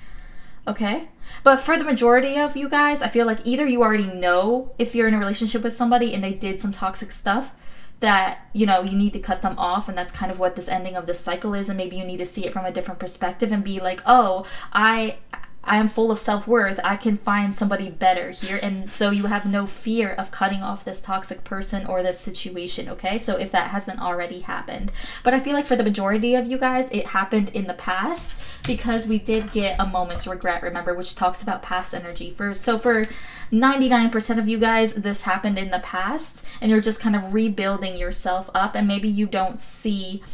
Okay? But for the majority of you guys, I feel like either you already know if you're in a relationship with somebody and they did some toxic stuff that, you know, you need to cut them off, and that's kind of what this ending of this cycle is, and maybe you need to see it from a different perspective and be like, oh, I am full of self-worth, I can find somebody better here, and so you have no fear of cutting off this toxic person or this situation, okay? So if that hasn't already happened. But I feel like for the majority of you guys, it happened in the past, because we did get a moment's regret, remember, which talks about past energy. So for 99% of you guys, this happened in the past, and you're just kind of rebuilding yourself up, and maybe you don't see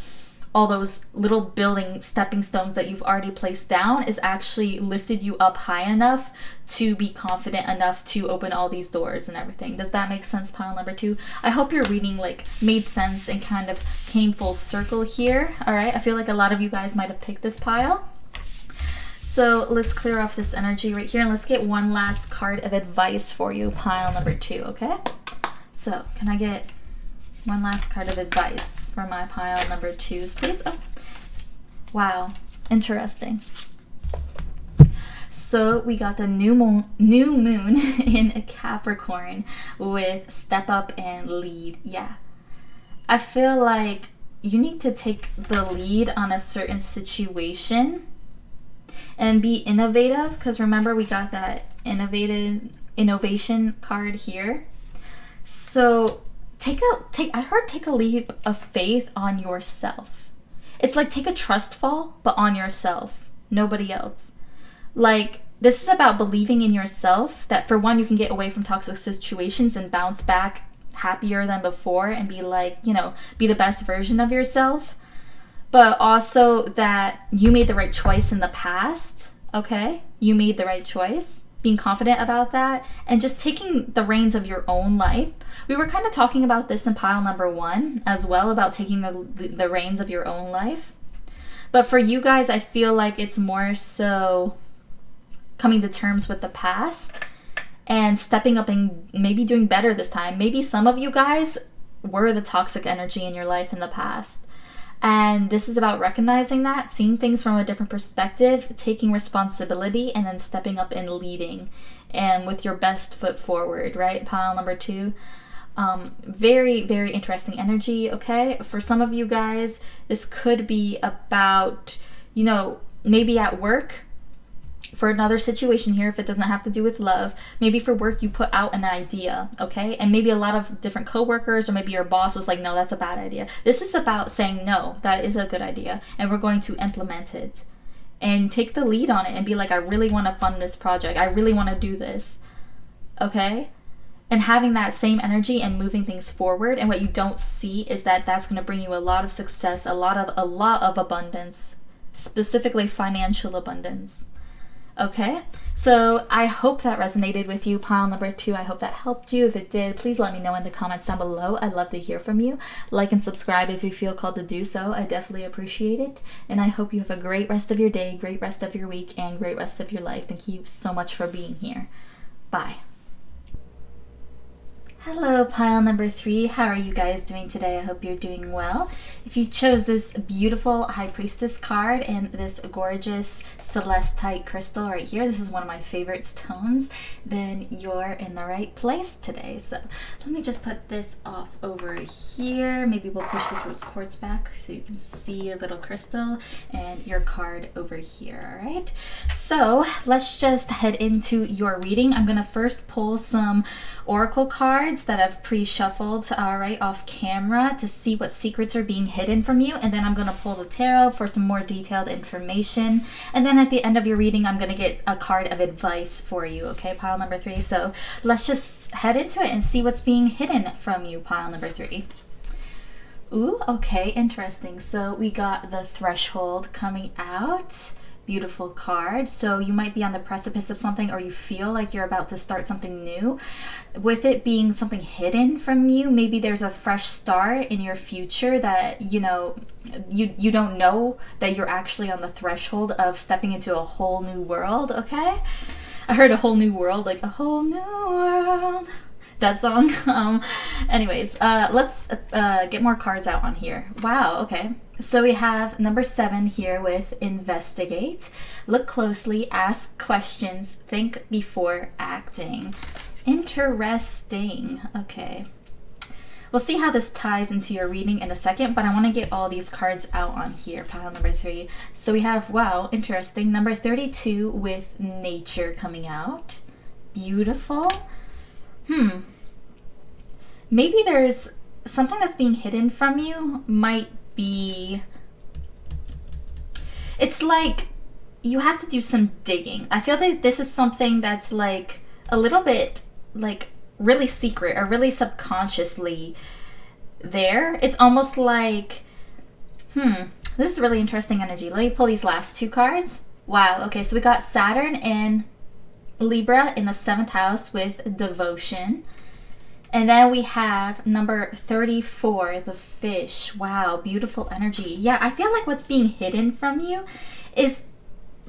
all those little building stepping stones that you've already placed down is actually lifted you up high enough to be confident enough to open all these doors and everything. Does that make sense, pile number 2? I hope your reading like made sense and kind of came full circle here. All right, I feel like a lot of you guys might have picked this pile. So let's clear off this energy right here, and let's get one last card of advice for you, pile number 2, okay? So can I get one last card of advice for my pile number 2s, please? Oh, wow, interesting. So we got the new moon in Capricorn with step up and lead. Yeah, I feel like you need to take the lead on a certain situation and be innovative, because remember we got that innovation card here. So take a leap of faith on yourself. It's like take a trust fall, but on yourself, nobody else. Like, this is about believing in yourself, that for one, you can get away from toxic situations and bounce back happier than before and be like, you know, be the best version of yourself. But also that you made the right choice in the past, okay? You made the right choice. Being confident about that, and just taking the reins of your own life. We were kind of talking about this in pile number 1 as well, about taking the reins of your own life. But for you guys, I feel like it's more so coming to terms with the past and stepping up and maybe doing better this time. Maybe some of you guys were the toxic energy in your life in the past. And this is about recognizing that, seeing things from a different perspective, taking responsibility, and then stepping up and leading, and with your best foot forward, right? Pile number 2. Very, very interesting energy, okay? For some of you guys, this could be about, you know, maybe at work. For another situation here, if it doesn't have to do with love, maybe for work you put out an idea, okay? And maybe a lot of different coworkers or maybe your boss was like, no, that's a bad idea. This is about saying, no, that is a good idea, and we're going to implement it. And take the lead on it and be like, I really want to fund this project. I really want to do this, okay? And having that same energy and moving things forward. And what you don't see is that that's going to bring you a lot of success, a lot of abundance, specifically financial abundance. Okay, So I hope that resonated with you, pile number 2. I hope that helped you. If it did, please let me know in the comments down below. I'd love to hear from you. Like and subscribe if you feel called to do so. I definitely appreciate it. And I hope you have a great rest of your day, great rest of your week, and great rest of your life. Thank you so much for being here. Bye. Hello, pile number 3. How are you guys doing today? I hope you're doing well. If you chose this beautiful High Priestess card and this gorgeous celestite crystal right here, this is one of my favorite stones, then you're in the right place today. So let me just put this off over here. Maybe we'll push this rose quartz back so you can see your little crystal and your card over here, all right? So let's just head into your reading. I'm gonna first pull some oracle cards that I've pre-shuffled right off camera to see what secrets are being hidden from you, and then I'm going to pull the tarot for some more detailed information, and then at the end of your reading I'm going to get a card of advice for you, okay, pile number 3. So let's just head into it and see what's being hidden from you, pile number 3. Ooh, okay, interesting. So we got the threshold coming out. Beautiful card. So you might be on the precipice of something, or you feel like you're about to start something new. With it being something hidden from you, maybe there's a fresh start in your future that, you know, you don't know that you're actually on the threshold of stepping into a whole new world, okay? I heard a whole new world, like a whole new world. That song. Anyways, let's get more cards out on here. Wow, okay. So we have number 7 here with investigate. Look closely, ask questions, think before acting. Interesting. Okay. We'll see how this ties into your reading in a second, but I want to get all these cards out on here, pile number 3. So we have, wow, interesting, number 32 with nature coming out. Beautiful. Maybe there's something that's being hidden from you. Might be, it's like you have to do some digging. I feel like this is something that's like a little bit like really secret or really subconsciously there. It's almost like, this is really interesting energy. Let me pull these last 2 cards. Wow, okay, so we got Saturn in Libra in the 7th house with devotion. And then we have number 34, the fish. Wow, beautiful energy. Yeah, I feel like what's being hidden from you is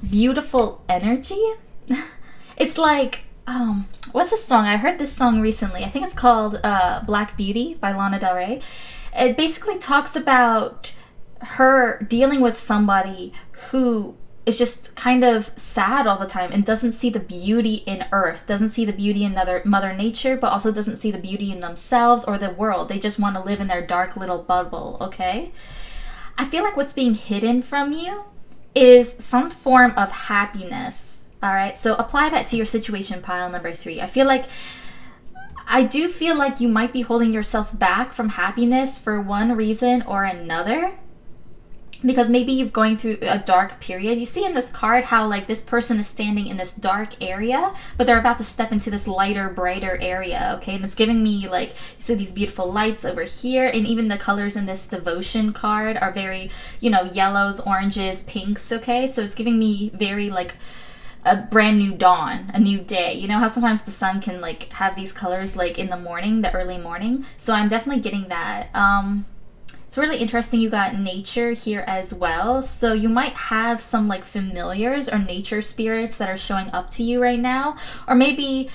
beautiful energy. It's like, what's this song? I heard this song recently. I think it's called Black Beauty by Lana Del Rey. It basically talks about her dealing with somebody who is just kind of sad all the time and doesn't see the beauty in earth, doesn't see the beauty in mother nature, but also doesn't see the beauty in themselves or the world. They just want to live in their dark little bubble, okay? I feel like what's being hidden from you is some form of happiness, all right? So apply that to your situation, pile number 3. I do feel like you might be holding yourself back from happiness for one reason or another, because maybe you're going through a dark period. You see in this card how like this person is standing in this dark area, but they're about to step into this lighter, brighter area, okay? And it's giving me like, you see these beautiful lights over here, and even the colors in this devotion card are very, you know, yellows, oranges, pinks, okay? So it's giving me very like a brand new dawn, a new day. You know how sometimes the sun can like have these colors like in the morning, the early morning? So I'm definitely getting that. It's really interesting you got nature here as well. So you might have some like familiars or nature spirits that are showing up to you right now. Or maybe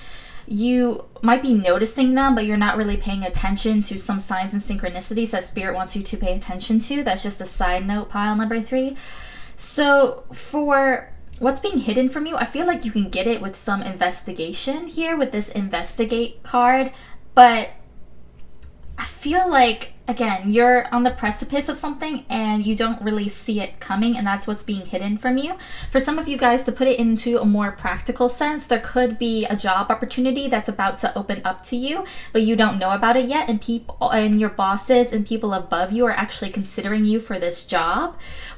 you might be noticing them, but you're not really paying attention to some signs and synchronicities that spirit wants you to pay attention to. That's just a side note, pile number 3. So for what's being hidden from you, I feel like you can get it with some investigation here with this investigate card. But I feel like, again, you're on the precipice of something and you don't really see it coming, and that's what's being hidden from you. For some of you guys, to put it into a more practical sense, there could be a job opportunity that's about to open up to you, but you don't know about it yet, and people and your bosses and people above you are actually considering you for this job.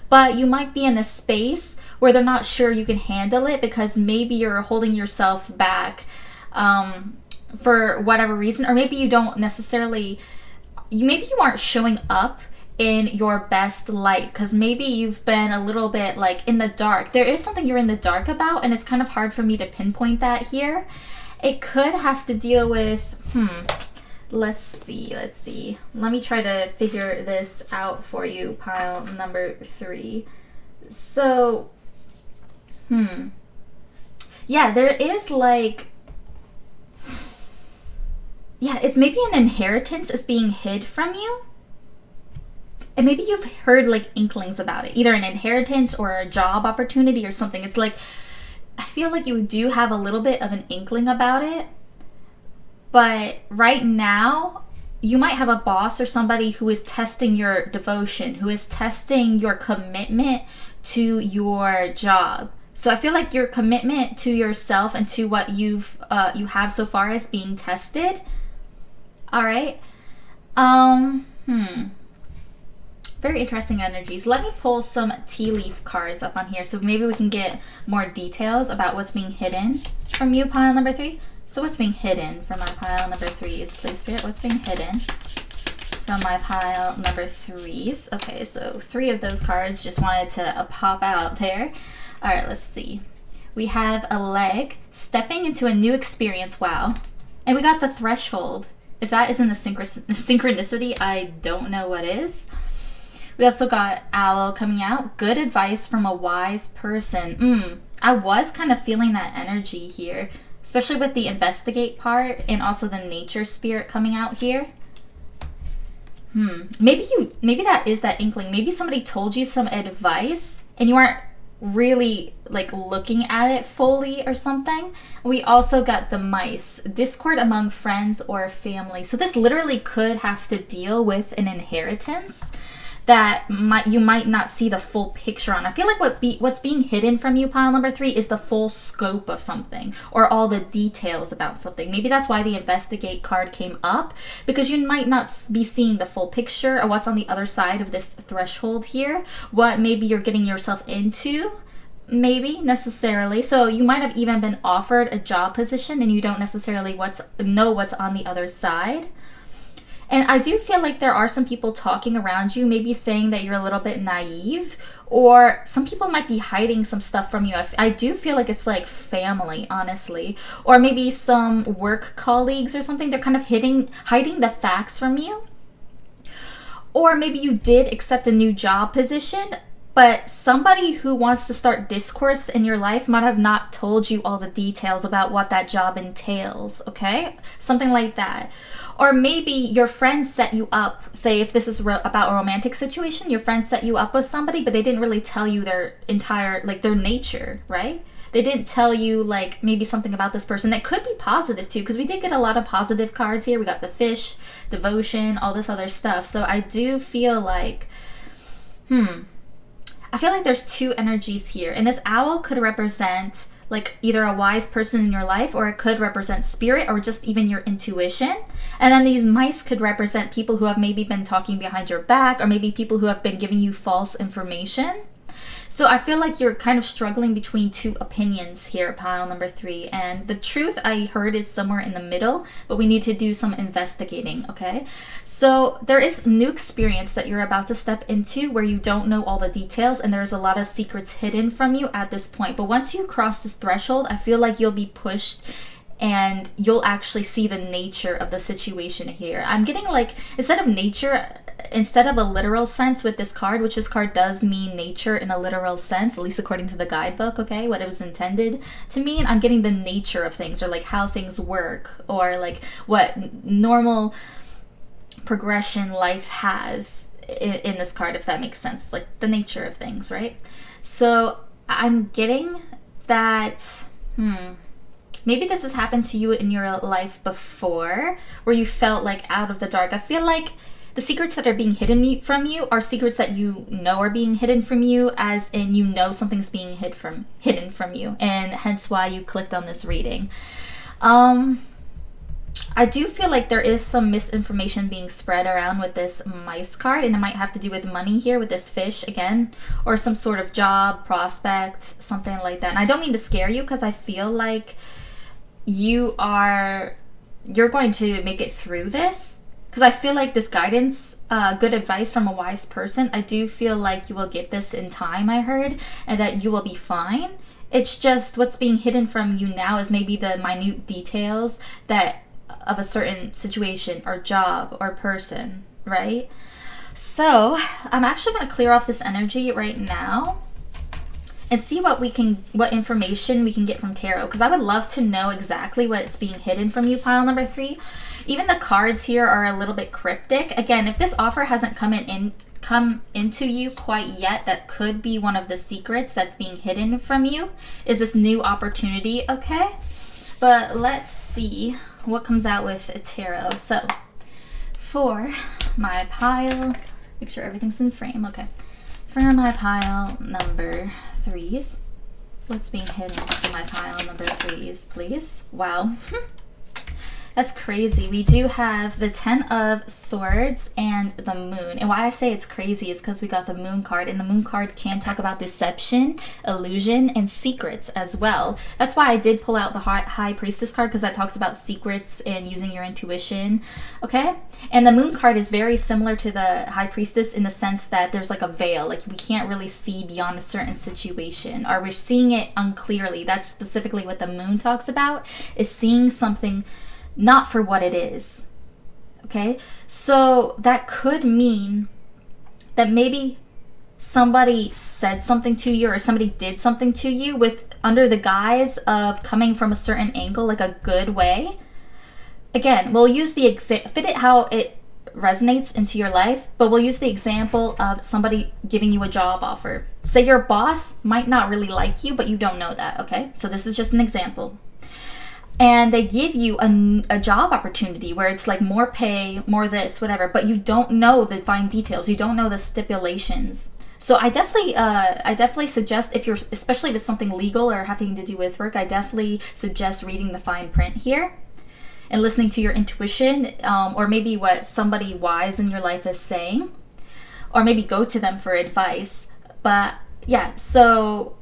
But you might be in a space where they're not sure you can handle it because maybe you're holding yourself back for whatever reason, or maybe you don't necessarily, maybe you aren't showing up in your best light, because maybe you've been a little bit like in the dark. There is something you're in the dark about, and it's kind of hard for me to pinpoint that here. It could have to deal with, let's see. Let me try to figure this out for you, pile number 3. So, yeah, there is like, yeah, it's maybe an inheritance is being hid from you. And maybe you've heard like inklings about it, either an inheritance or a job opportunity or something. It's like, I feel like you do have a little bit of an inkling about it. But right now, you might have a boss or somebody who is testing your devotion, who is testing your commitment to your job. So I feel like your commitment to yourself and to what you have so far is being tested. All right. Very interesting energies. Let me pull some tea leaf cards up on here so maybe we can get more details about what's being hidden from you, pile number 3. So what's being hidden from my pile number 3s, please, Spirit? What's being hidden from my pile number 3s? Okay, so 3 of those cards just wanted to pop out there. All right, let's see. We have a leg stepping into a new experience. Wow. And we got the threshold. If that isn't a synchronicity, I don't know what is. We also got owl coming out. Good advice from a wise person. I was kind of feeling that energy here, especially with the investigate part and also the nature spirit coming out here. Maybe that is that inkling. Maybe somebody told you some advice and you aren't really like looking at it fully or something. We also got the mice, discord among friends or family. So this literally could have to deal with an inheritance that you might not see the full picture on. I feel like what's being hidden from you, pile number 3, is the full scope of something or all the details about something. Maybe that's why the investigate card came up, because you might not be seeing the full picture or what's on the other side of this threshold here, what maybe you're getting yourself into, maybe necessarily. So you might have even been offered a job position and you don't necessarily know what's on the other side. And I do feel like there are some people talking around you, maybe saying that you're a little bit naive, or some people might be hiding some stuff from you. I do feel like it's like family, honestly, or maybe some work colleagues or something. They're kind of hiding the facts from you. Or maybe you did accept a new job position, but somebody who wants to start discourse in your life might have not told you all the details about what that job entails, okay? Something like that. Or maybe your friends set you up, say if this is about a romantic situation, your friends set you up with somebody, but they didn't really tell you their entire, like their nature, right? They didn't tell you like maybe something about this person. It could be positive too, because we did get a lot of positive cards here. We got the fish, devotion, all this other stuff. So I do feel like, I feel like there's 2 energies here. And this owl could represent like either a wise person in your life, or it could represent spirit, or just even your intuition. And then these mice could represent people who have maybe been talking behind your back, or maybe people who have been giving you false information. So I feel like you're kind of struggling between 2 opinions here, pile number 3. And the truth I heard is somewhere in the middle, but we need to do some investigating, okay? So there is new experience that you're about to step into where you don't know all the details, and there's a lot of secrets hidden from you at this point. But once you cross this threshold, I feel like you'll be pushed and you'll actually see the nature of the situation here. I'm getting like, instead of a literal sense with this card, which this card does mean nature in a literal sense, at least according to the guidebook, okay, what it was intended to mean, I'm getting the nature of things, or like how things work, or like what normal progression life has in this card, if that makes sense, like the nature of things, right? So I'm getting that, maybe this has happened to you in your life before, where you felt like out of the dark. I feel like the secrets that are being hidden from you are secrets that you know are being hidden from you, as in you know something's being hidden from you, and hence why you clicked on this reading. I do feel like there is some misinformation being spread around with this mice card, and it might have to do with money here with this fish again, or some sort of job prospect, something like that. And I don't mean to scare you, because I feel like you're going to make it through this. because I feel like this guidance, good advice from a wise person, I do feel like you will get this in time, I heard, and that you will be fine. It's just what's being hidden from you now is maybe the minute details that of a certain situation or job or person, right? So I'm actually going to clear off this energy right now and see what information we can get from tarot, because I would love to know exactly what's being hidden from you, pile number 3. Even the cards here are a little bit cryptic. Again, if this offer hasn't come into you quite yet, that could be one of the secrets that's being hidden from you, is this new opportunity, okay? But let's see what comes out with tarot. So for my pile, make sure everything's in frame, okay. For my pile number 3s, what's being hidden for my pile number 3s, please? Wow. That's crazy. We do have the 10 of Swords and the Moon. And why I say it's crazy is because we got the Moon card. And the Moon card can talk about deception, illusion, and secrets as well. That's why I did pull out the High Priestess card, because that talks about secrets and using your intuition. Okay? And the Moon card is very similar to the High Priestess in the sense that there's like a veil. Like we can't really see beyond a certain situation, or we're seeing it unclearly. That's specifically what the Moon talks about, is seeing something not for what it is. Okay, so that could mean that maybe somebody said something to you, or somebody did something to you with under the guise of coming from a certain angle, like a good way. Again, we'll use the fit it how it resonates into your life, but we'll use the example of somebody giving you a job offer. Say your boss might not really like you, but you don't know that. Okay, so this is just an example. And they give you a job opportunity where it's like more pay, more this, whatever, but you don't know the fine details. You don't know the stipulations. So I definitely suggest, if you're, especially if it's something legal or having to do with work, I definitely suggest reading the fine print here and listening to your intuition, or maybe what somebody wise in your life is saying, or maybe go to them for advice. But yeah, so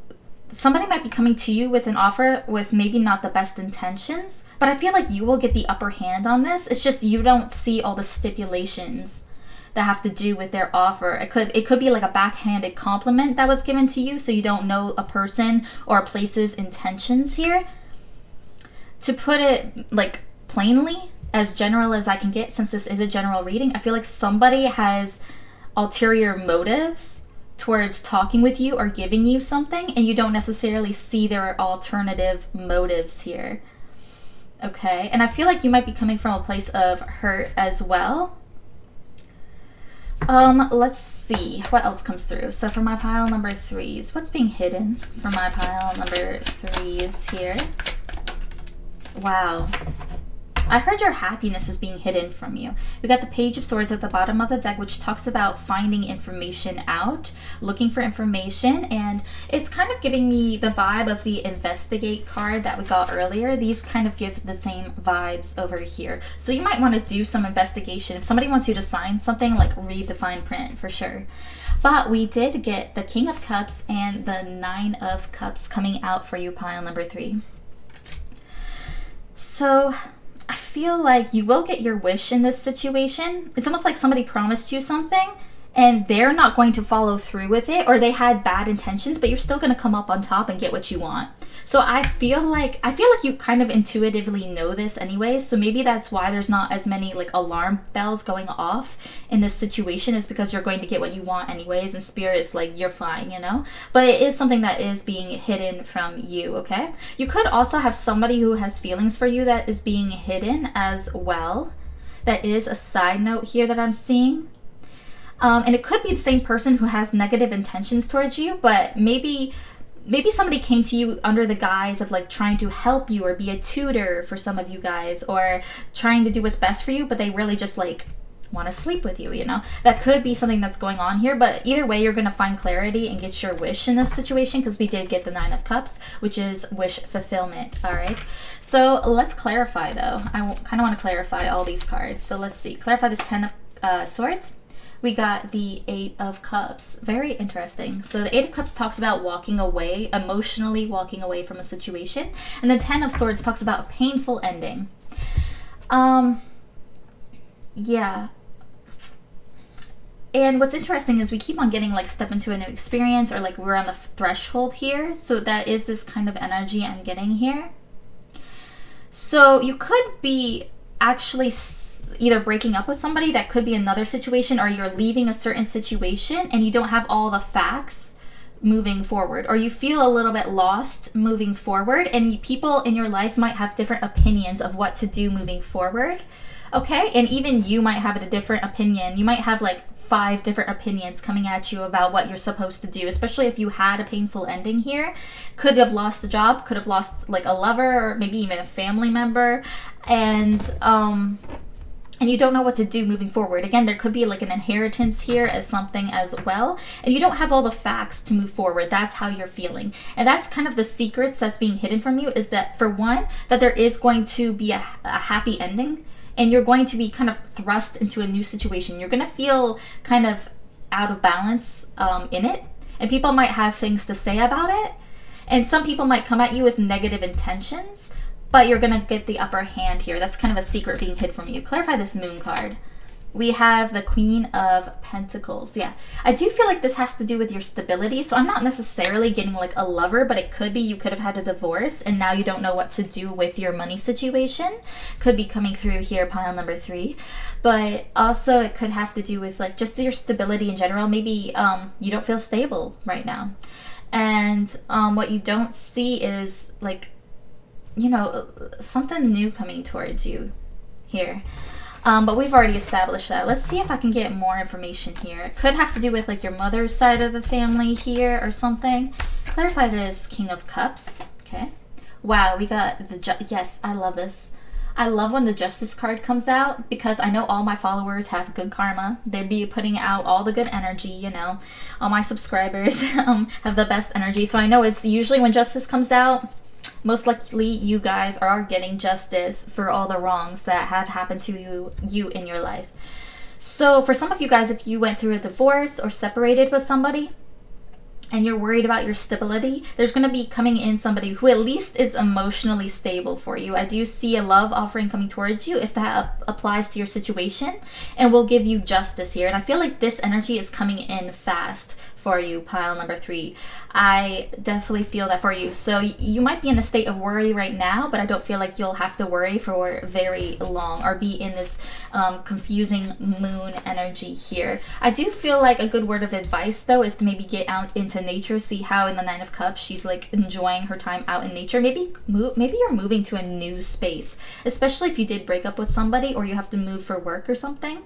somebody might be coming to you with an offer with maybe not the best intentions, but I feel like you will get the upper hand on this. It's just you don't see all the stipulations that have to do with their offer. It could be like a backhanded compliment that was given to you, so you don't know a person or a place's intentions here. To put it like plainly, as general as I can get, since this is a general reading, I feel like somebody has ulterior motives towards talking with you or giving you something, and you don't necessarily see their alternative motives here. Okay, and I feel like you might be coming from a place of hurt as well. Let's see what else comes through. So for my pile number 3s, what's being hidden for my pile number 3s here? Wow. I heard your happiness is being hidden from you. We got the Page of Swords at the bottom of the deck, which talks about finding information out, looking for information, and it's kind of giving me the vibe of the Investigate card that we got earlier. These kind of give the same vibes over here. So you might want to do some investigation. If somebody wants you to sign something, like read the fine print for sure. But we did get the King of Cups and the 9 of Cups coming out for you, pile number 3. So I feel like you will get your wish in this situation. It's almost like somebody promised you something and they're not going to follow through with it, or they had bad intentions, but you're still going to come up on top and get what you want. So I feel like you kind of intuitively know this anyway, so maybe that's why there's not as many like alarm bells going off in this situation, is because you're going to get what you want anyways, and Spirit is like, you're fine, you know? But it is something that is being hidden from you, okay? You could also have somebody who has feelings for you that is being hidden as well. That is a side note here that I'm seeing. And it could be the same person who has negative intentions towards you, but maybe somebody came to you under the guise of like trying to help you or be a tutor for some of you guys, or trying to do what's best for you, but they really just like want to sleep with you, you know? That could be something that's going on here, but either way, you're going to find clarity and get your wish in this situation, because we did get the 9 of Cups, which is wish fulfillment, all right? So let's clarify though. I kind of want to clarify all these cards. So let's see. Clarify this 10 of Swords. We got the 8 of Cups. Very interesting. So the 8 of Cups talks about walking away, emotionally walking away from a situation. And the 10 of Swords talks about a painful ending. Yeah. And what's interesting is we keep on getting like step into a new experience, or like we're on the threshold here. So that is this kind of energy I'm getting here. So you could be actually either breaking up with somebody, that could be another situation, or you're leaving a certain situation and you don't have all the facts moving forward, or you feel a little bit lost moving forward, and people in your life might have different opinions of what to do moving forward. Okay, and even you might have a different opinion. You might have like 5 different opinions coming at you about what you're supposed to do, especially if you had a painful ending here. Could have lost a job, could have lost like a lover, or maybe even a family member, and you don't know what to do moving forward. Again, there could be like an inheritance here as something as well, and you don't have all the facts to move forward. That's how you're feeling, and that's kind of the secrets that's being hidden from you, is that for one, that there is going to be a happy ending, and you're going to be kind of thrust into a new situation. You're going to feel kind of out of balance in it, and people might have things to say about it, and some people might come at you with negative intentions, but you're going to get the upper hand here. That's kind of a secret being hid from you. Clarify this moon card. We have the Queen of Pentacles. Yeah, I do feel like this has to do with your stability. So I'm not necessarily getting like a lover, but it could be you could have had a divorce and now you don't know what to do with your money situation. Could be coming through here, pile number 3. But also it could have to do with like just your stability in general. Maybe you don't feel stable right now. And what you don't see is like, you know, something new coming towards you here. But we've already established that. Let's see if I can get more information here. It could have to do with like your mother's side of the family here or something. Clarify this King of Cups. Okay. Wow, we got the yes, I love this. I love when the Justice card comes out, because I know all my followers have good karma. They'd be putting out all the good energy, you know. All my subscribers have the best energy. So I know it's usually when Justice comes out, most likely you guys are getting justice for all the wrongs that have happened to you in your life. So for some of you guys, if you went through a divorce or separated with somebody and you're worried about your stability, there's going to be coming in somebody who at least is emotionally stable for you. I do see a love offering coming towards you if that applies to your situation, and will give you justice here. And I feel like this energy is coming in fast for you, pile number 3. I definitely feel that for you. So you might be in a state of worry right now, but I don't feel like you'll have to worry for very long or be in this confusing moon energy here. I do feel like a good word of advice though is to maybe get out into nature. See how in the 9 of Cups she's like enjoying her time out in nature. Maybe you're moving to a new space, especially if you did break up with somebody or you have to move for work or something.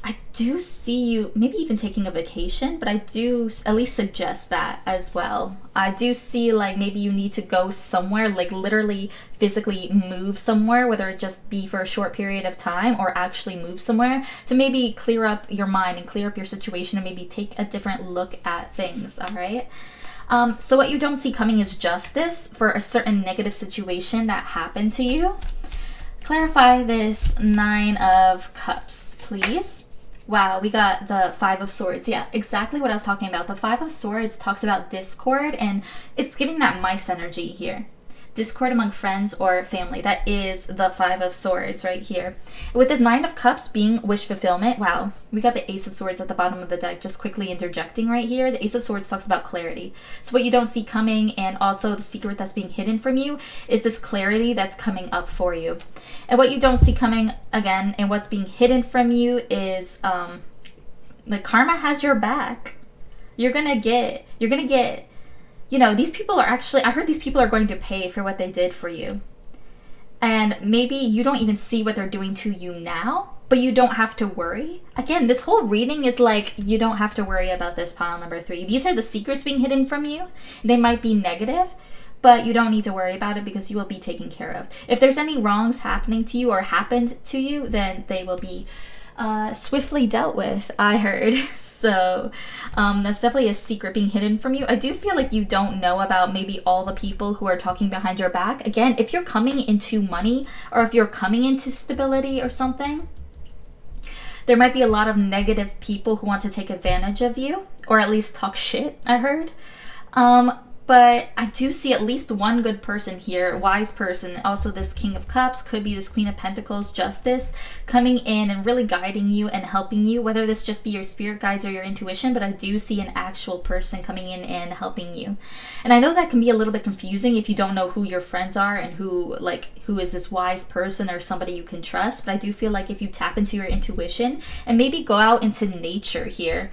I do see you maybe even taking a vacation, but I do at least suggest that as well. I do see like maybe you need to go somewhere, like literally physically move somewhere, whether it just be for a short period of time or actually move somewhere to maybe clear up your mind and clear up your situation and maybe take a different look at things, all right? So what you don't see coming is justice for a certain negative situation that happened to you. Clarify this 9 of Cups, please. Wow, we got the 5 of Swords. Yeah, exactly what I was talking about. The 5 of Swords talks about discord, and it's giving that mice energy here. Discord among friends or family. That is the 5 of Swords right here. With this 9 of Cups being wish fulfillment, wow, we got the Ace of Swords at the bottom of the deck, just quickly interjecting right here. The Ace of Swords talks about clarity. So what you don't see coming, and also the secret that's being hidden from you, is this clarity that's coming up for you. And what you don't see coming, again, and what's being hidden from you is the karma has your back. You're gonna get, you know, these people are actually, I heard these people are going to pay for what they did for you. And maybe you don't even see what they're doing to you now, but you don't have to worry. Again, this whole reading is like, you don't have to worry about this, pile number 3. These are the secrets being hidden from you. They might be negative, but you don't need to worry about it because you will be taken care of. If there's any wrongs happening to you or happened to you, then they will be swiftly dealt with, I heard. So that's definitely a secret being hidden from you. I do feel like you don't know about maybe all the people who are talking behind your back. Again, if you're coming into money or if you're coming into stability or something, there might be a lot of negative people who want to take advantage of you or at least talk shit, I heard. But but I do see at least one good person here, wise person. Also, this King of Cups could be this Queen of Pentacles, Justice, coming in and really guiding you and helping you, whether this just be your spirit guides or your intuition, but I do see an actual person coming in and helping you. And I know that can be a little bit confusing if you don't know who your friends are and who is this wise person or somebody you can trust, but I do feel like if you tap into your intuition and maybe go out into nature here,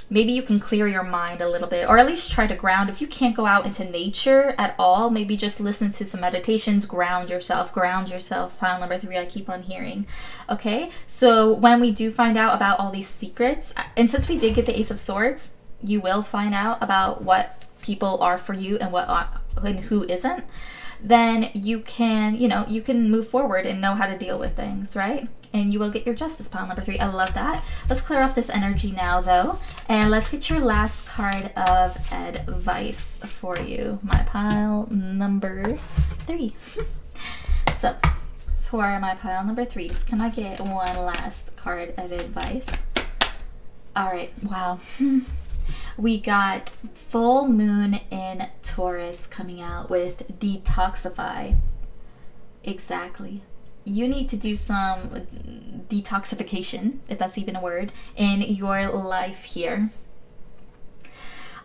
maybe you can clear your mind a little bit, or at least try to ground. If you can't go out into nature at all, maybe just listen to some meditations, ground yourself, pile number 3, I keep on hearing. Okay, so when we do find out about all these secrets, and since we did get the Ace of Swords, you will find out about what people are for you and and who isn't. Then you can, you can move forward and know how to deal with things, right? And you will get your justice, pile number 3. I love that. Let's clear off this energy now, though. And let's get your last card of advice for you, my pile number 3. So, for my pile number 3s, can I get one last card of advice? All right, wow. We got full moon in Taurus coming out with detoxify. Exactly. You need to do some detoxification, if that's even a word, in your life here.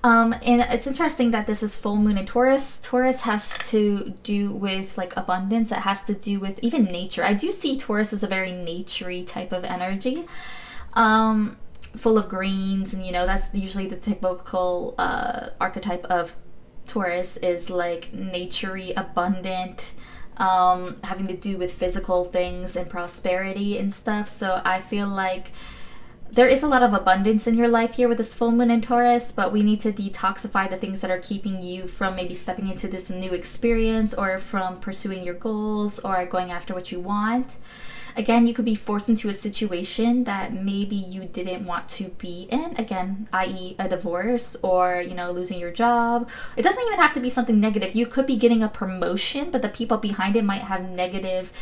And it's interesting that this is full moon in Taurus. Taurus has to do with like abundance. It has to do with even nature. I do see Taurus as a very naturey type of energy. Full of greens, and that's usually the typical archetype of Taurus, is like naturey, abundant, having to do with physical things and prosperity and stuff. So I feel like there is a lot of abundance in your life here with this full moon in Taurus, but we need to detoxify the things that are keeping you from maybe stepping into this new experience, or from pursuing your goals, or going after what you want. Again, you could be forced into a situation that maybe you didn't want to be in. Again, i.e. a divorce, or, losing your job. It doesn't even have to be something negative. You could be getting a promotion, but the people behind it might have negative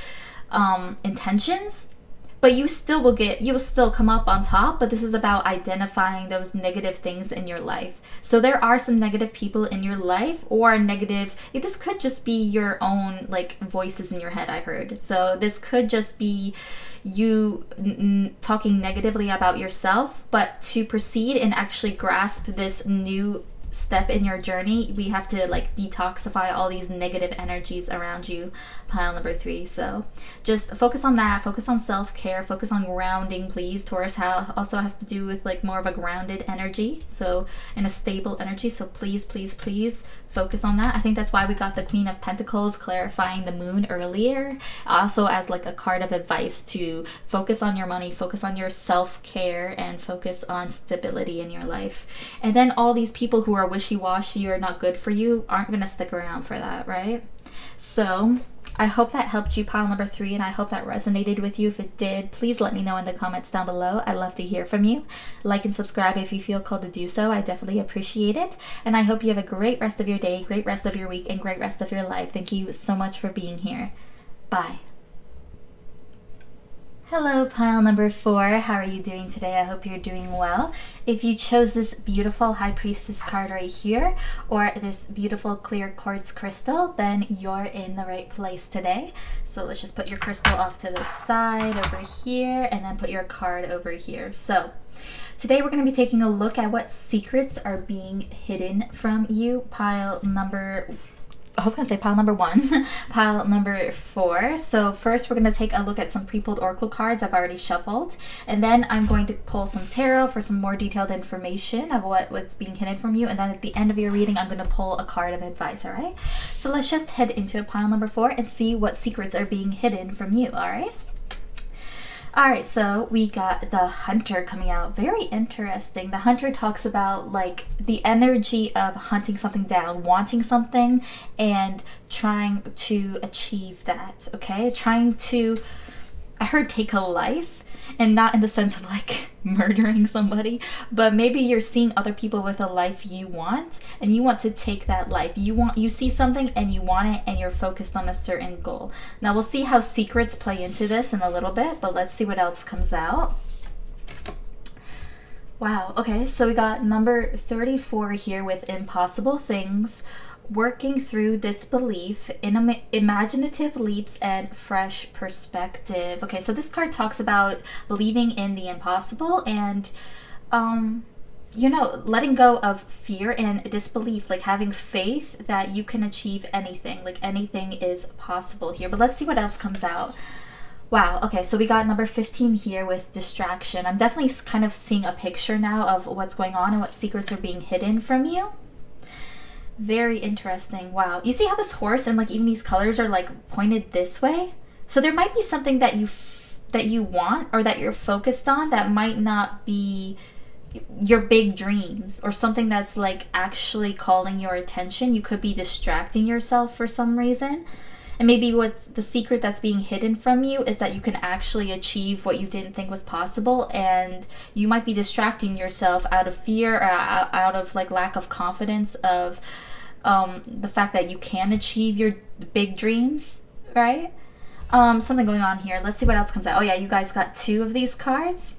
intentions. But you will still come up on top, but this is about identifying those negative things in your life. So there are some negative people in your life, or this could just be your own voices in your head, I heard. So this could just be you talking negatively about yourself, but to proceed and actually grasp this new step in your journey, we have to detoxify all these negative energies around you, pile number 3. So just focus on that, focus on self-care, focus on grounding, please. Taurus also has to do with more of a grounded energy, so in a stable energy. So please focus on that. I think that's why we got the Queen of Pentacles clarifying the moon earlier, also as a card of advice to focus on your money, focus on your self-care, and focus on stability in your life. And then all these people who are wishy-washy or not good for you aren't going to stick around for that, right? So I hope that helped you, pile number 3, and I hope that resonated with you. If it did, please let me know in the comments down below. I'd love to hear from you. Like and subscribe if you feel called to do so. I definitely appreciate it. And I hope you have a great rest of your day, great rest of your week, and great rest of your life. Thank you so much for being here. Bye. Hello, pile number 4. How are you doing today? I hope you're doing well. If you chose this beautiful High Priestess card right here, or this beautiful clear quartz crystal, then you're in the right place today. So let's just put your crystal off to the side over here, and then put your card over here. So today we're going to be taking a look at what secrets are being hidden from you, pile number 1, pile number 4. So first we're going to take a look at some pre-pulled oracle cards I've already shuffled, and then I'm going to pull some tarot for some more detailed information of what's being hidden from you, and then at the end of your reading I'm going to pull a card of advice. All right, so let's just head into pile number 4 and see what secrets are being hidden from you. All right. Alright, so we got the Hunter coming out. Very interesting. The Hunter talks about the energy of hunting something down, wanting something, and trying to achieve that, okay? Trying to, I heard, take a life, and not in the sense of murdering somebody, but maybe you're seeing other people with a life you want, and you want to take that life. You see something and you want it, and you're focused on a certain goal. Now we'll see how secrets play into this in a little bit, but let's see what else comes out. Wow. Okay, so we got number 34 here with impossible things, working through disbelief, imaginative leaps, and fresh perspective. Okay, so this card talks about believing in the impossible and, letting go of fear and disbelief, like having faith that you can achieve anything, like anything is possible here. But let's see what else comes out. Wow, okay, so we got number 15 here with distraction. I'm definitely kind of seeing a picture now of what's going on and what secrets are being hidden from you. Very interesting. Wow. You see how this horse and like even these colors are like pointed this way? So there might be something that you want or that you're focused on that might not be your big dreams or something that's like actually calling your attention. You could be distracting yourself for some reason. And maybe what's the secret that's being hidden from you is that you can actually achieve what you didn't think was possible, and you might be distracting yourself out of fear or out of like lack of confidence of the fact that you can achieve your big dreams, right? Something going on here. Let's see what else comes out. Oh yeah, you guys got 2 of these cards.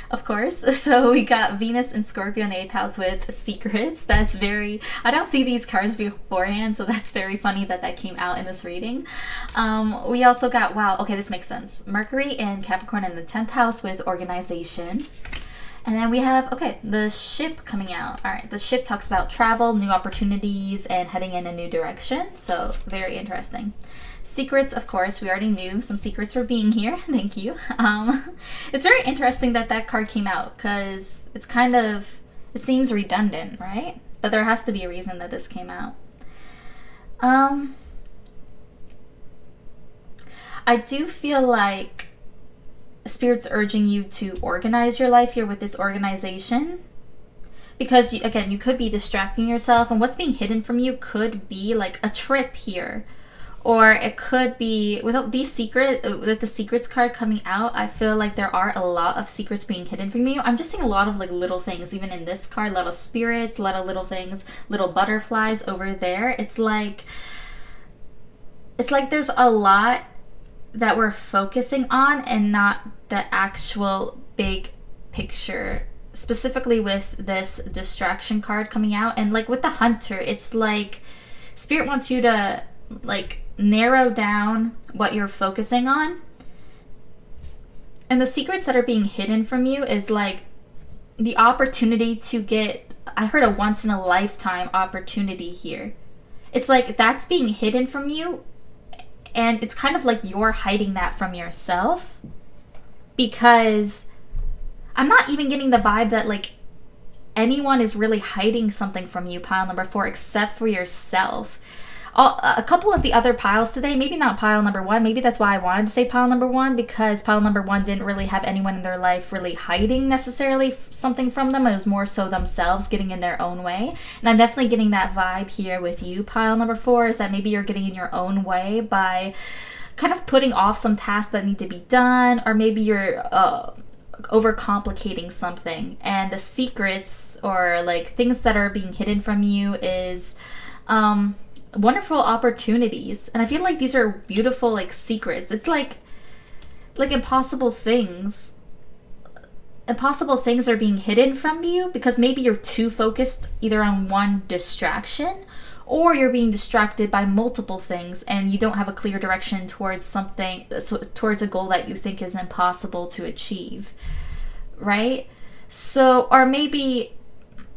Of course. So we got Venus and Scorpio in the 8th house with secrets. That's very, I don't see these cards beforehand, so that's very funny that that came out in this reading. We also got, wow, okay, this makes sense. Mercury and Capricorn in the 10th house with organization. And then we have, okay, the ship coming out. All right, the ship talks about travel, new opportunities, and heading in a new direction. So very interesting. Secrets, of course, we already knew some secrets for being here. Thank you. It's very interesting that that card came out because it's kind of, it seems redundant, right? But there has to be a reason that this came out. I do feel like Spirit's urging you to organize your life here with this organization. Because, again, you could be distracting yourself, and what's being hidden from you could be like a trip here. Or it could be, with the secrets card coming out, I feel like there are a lot of secrets being hidden from you. I'm just seeing a lot of like little things, even in this card, a lot of spirits, a lot of little things, little butterflies over there. It's like there's a lot that we're focusing on and not the actual big picture, specifically with this distraction card coming out. And like with the hunter, it's like Spirit wants you to like narrow down what you're focusing on. And the secrets that are being hidden from you is like the opportunity to get, I heard a once in a lifetime opportunity here. It's like that's being hidden from you, and it's kind of like you're hiding that from yourself, because I'm not even getting the vibe that like anyone is really hiding something from you, pile number 4, except for yourself. A couple of the other piles today, maybe not pile number 1, maybe that's why I wanted to say pile number 1, because pile number 1 didn't really have anyone in their life really hiding necessarily something from them. It was more so themselves getting in their own way. And I'm definitely getting that vibe here with you, pile number 4, is that maybe you're getting in your own way by kind of putting off some tasks that need to be done, or maybe you're overcomplicating something. And the secrets or like things that are being hidden from you is wonderful opportunities. And I feel like these are beautiful like secrets. It's like impossible things are being hidden from you because maybe you're too focused either on one distraction, or you're being distracted by multiple things and you don't have a clear direction towards something, towards a goal that you think is impossible to achieve, right? So, or maybe,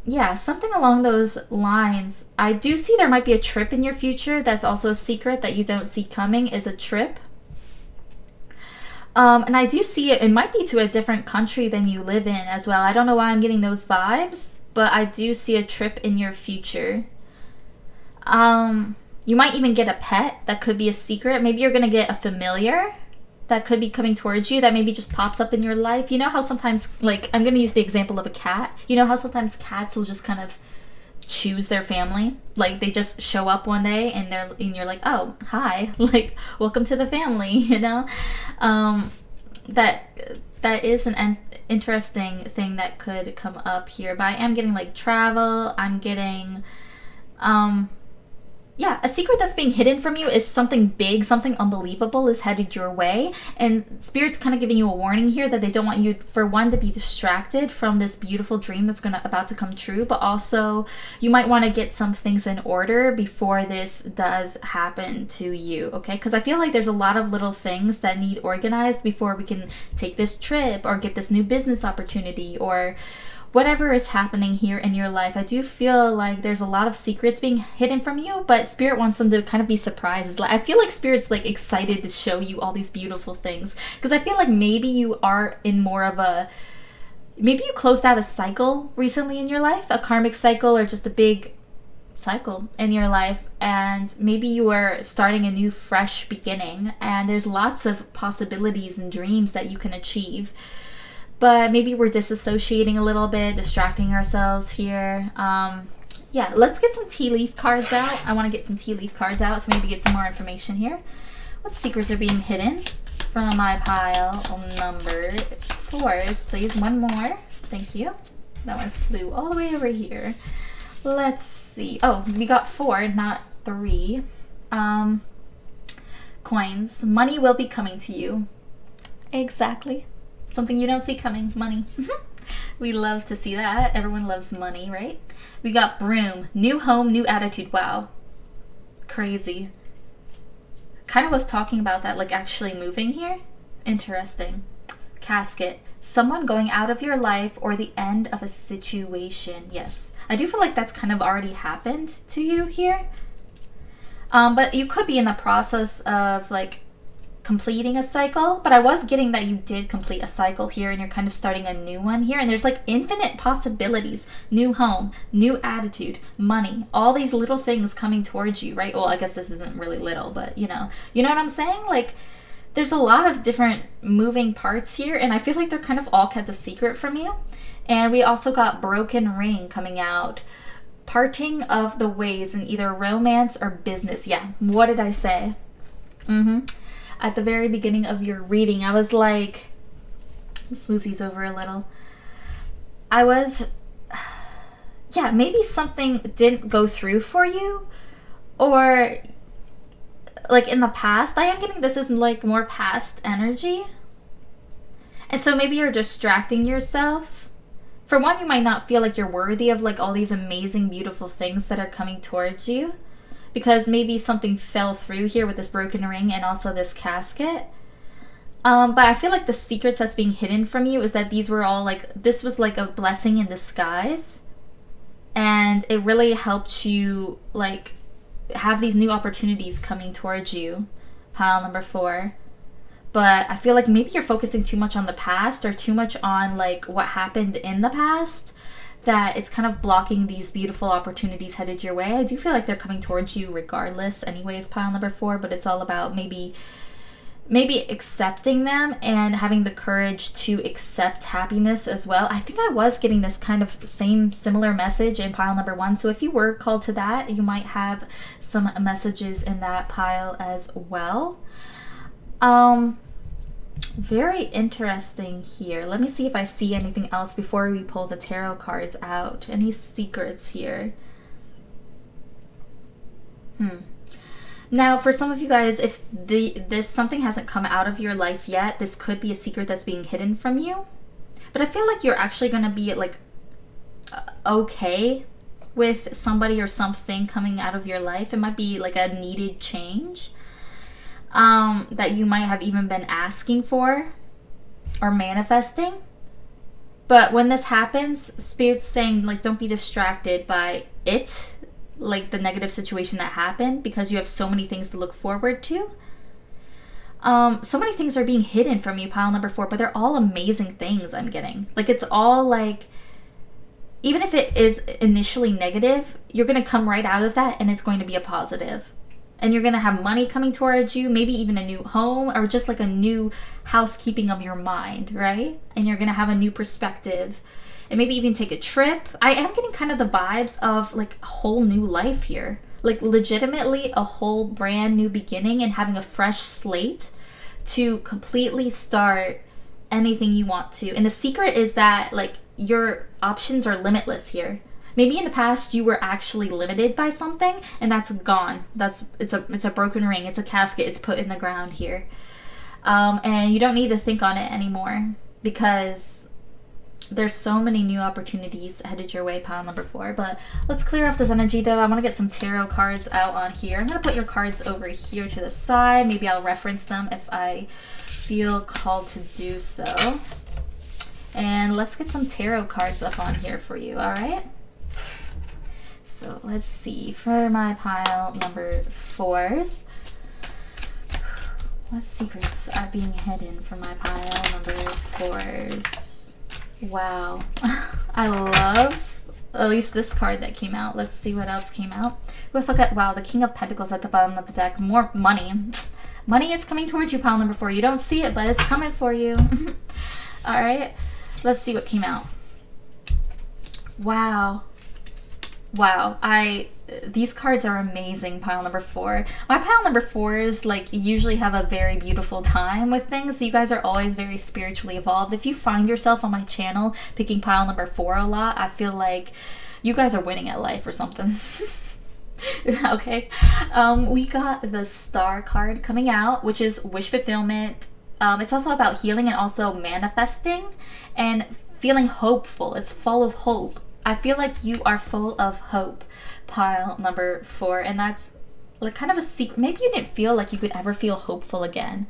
yeah, something along those lines. I do see there might be a trip in your future that's also a secret that you don't see coming, is a trip. And I do see it might be to a different country than you live in as well. I don't know why I'm getting those vibes, but I do see a trip in your future. You might even get a pet. That could be a secret. Maybe you're going to get a familiar that could be coming towards you that maybe just pops up in your life. You know how sometimes, like, I'm going to use the example of a cat. You know how sometimes cats will just kind of choose their family? Like, they just show up one day and you're like, oh, hi, like, welcome to the family, you know? That is an interesting thing that could come up here. But I am getting, like, travel. I'm getting, yeah, a secret that's being hidden from you is something big, something unbelievable is headed your way. And Spirit's kind of giving you a warning here that they don't want you, for one, to be distracted from this beautiful dream that's about to come true, but also you might want to get some things in order before this does happen to you, okay? Because I feel like there's a lot of little things that need organized before we can take this trip or get this new business opportunity or whatever is happening here in your life. I do feel like there's a lot of secrets being hidden from you, but Spirit wants them to kind of be surprises. Like, I feel like Spirit's like excited to show you all these beautiful things, because I feel like maybe you are in more of a, maybe you closed out a cycle recently in your life, a karmic cycle or just a big cycle in your life, and maybe you are starting a new fresh beginning, and there's lots of possibilities and dreams that you can achieve. But maybe we're disassociating a little bit, distracting ourselves here. Yeah, let's get some tea leaf cards out. I want to get some tea leaf cards out to maybe get some more information here. What secrets are being hidden from my pile number 4s, please? One more. Thank you. That one flew all the way over here. Let's see. Oh, we got 4, not 3. Coins. Money will be coming to you. Exactly. Something you don't see coming. Money. We love to see that. Everyone loves money, right? We got broom. New home, new attitude. Wow. Crazy. Kind of was talking about that, like actually moving here. Interesting. Casket. Someone going out of your life or the end of a situation. Yes. I do feel like that's kind of already happened to you here. But you could be in the process of like completing a cycle, but I was getting that you did complete a cycle here and you're kind of starting a new one here, and there's like infinite possibilities. New home, new attitude, money, all these little things coming towards you, right? Well, I guess this isn't really little, but you know what I'm saying? Like, there's a lot of different moving parts here, and I feel like they're kind of all kept a secret from you. And we also got broken ring coming out. Parting of the ways in either romance or business. Yeah, what did I say? At the very beginning of your reading, I was like, let's move these over a little. I was, yeah, maybe something didn't go through for you, or like in the past. I am getting this as like more past energy. And so maybe you're distracting yourself. For one, you might not feel like you're worthy of like all these amazing, beautiful things that are coming towards you, because maybe something fell through here with this broken ring and also this casket. But I feel like the secrets that's being hidden from you is that these were all like, this was like a blessing in disguise. And it really helped you like have these new opportunities coming towards you, pile number 4. But I feel like maybe you're focusing too much on the past or too much on like what happened in the past, that it's kind of blocking these beautiful opportunities headed your way. I do feel like they're coming towards you regardless anyways, pile number 4, but it's all about maybe accepting them and having the courage to accept happiness as well. I think I was getting this kind of similar message in pile number 1, so if you were called to that, you might have some messages in that pile as well. Very interesting here. Let me see if I see anything else before we pull the tarot cards out. Any secrets here? Now, for some of you guys, if this something hasn't come out of your life yet, this could be a secret that's being hidden from you. But I feel like you're actually going to be like okay with somebody or something coming out of your life. It might be like a needed change that you might have even been asking for or manifesting. But when this happens, Spirit's saying like, don't be distracted by it, like the negative situation that happened, because you have so many things to look forward to. So many things are being hidden from you, pile number 4, but they're all amazing things I'm getting. Like, it's all like, even if it is initially negative, you're going to come right out of that and it's going to be a positive. And you're going to have money coming towards you, maybe even a new home or just like a new housekeeping of your mind, right? And you're going to have a new perspective and maybe even take a trip. I am getting kind of the vibes of like a whole new life here. Like legitimately a whole brand new beginning and having a fresh slate to completely start anything you want to. And the secret is that like your options are limitless here. Maybe in the past you were actually limited by something, and that's gone. It's a broken ring. It's a casket. It's put in the ground here. And you don't need to think on it anymore, because there's so many new opportunities headed your way, pile number 4. But let's clear off this energy though. I want to get some tarot cards out on here. I'm going to put your cards over here to the side. Maybe I'll reference them if I feel called to do so. And let's get some tarot cards up on here for you, all right? So let's see, for my pile number 4s, what secrets are being hidden for my pile number 4s? Wow. I love at least this card that came out. Let's see what else came out. Let's look at, wow, the King of Pentacles at the bottom of the deck. More money. Money is coming towards you, pile number 4. You don't see it, but it's coming for you. All right. Let's see what came out. Wow. Wow. These cards are amazing, pile number 4. My pile number 4s like usually have a very beautiful time with things. You guys are always very spiritually evolved. If you find yourself on my channel picking pile number 4 a lot, I feel like you guys are winning at life or something. Okay. We got the Star card coming out, which is wish fulfillment. It's also about healing and also manifesting and feeling hopeful. It's full of hope. I feel like you are full of hope, pile number 4, and that's like kind of a secret. Maybe you didn't feel like you could ever feel hopeful again,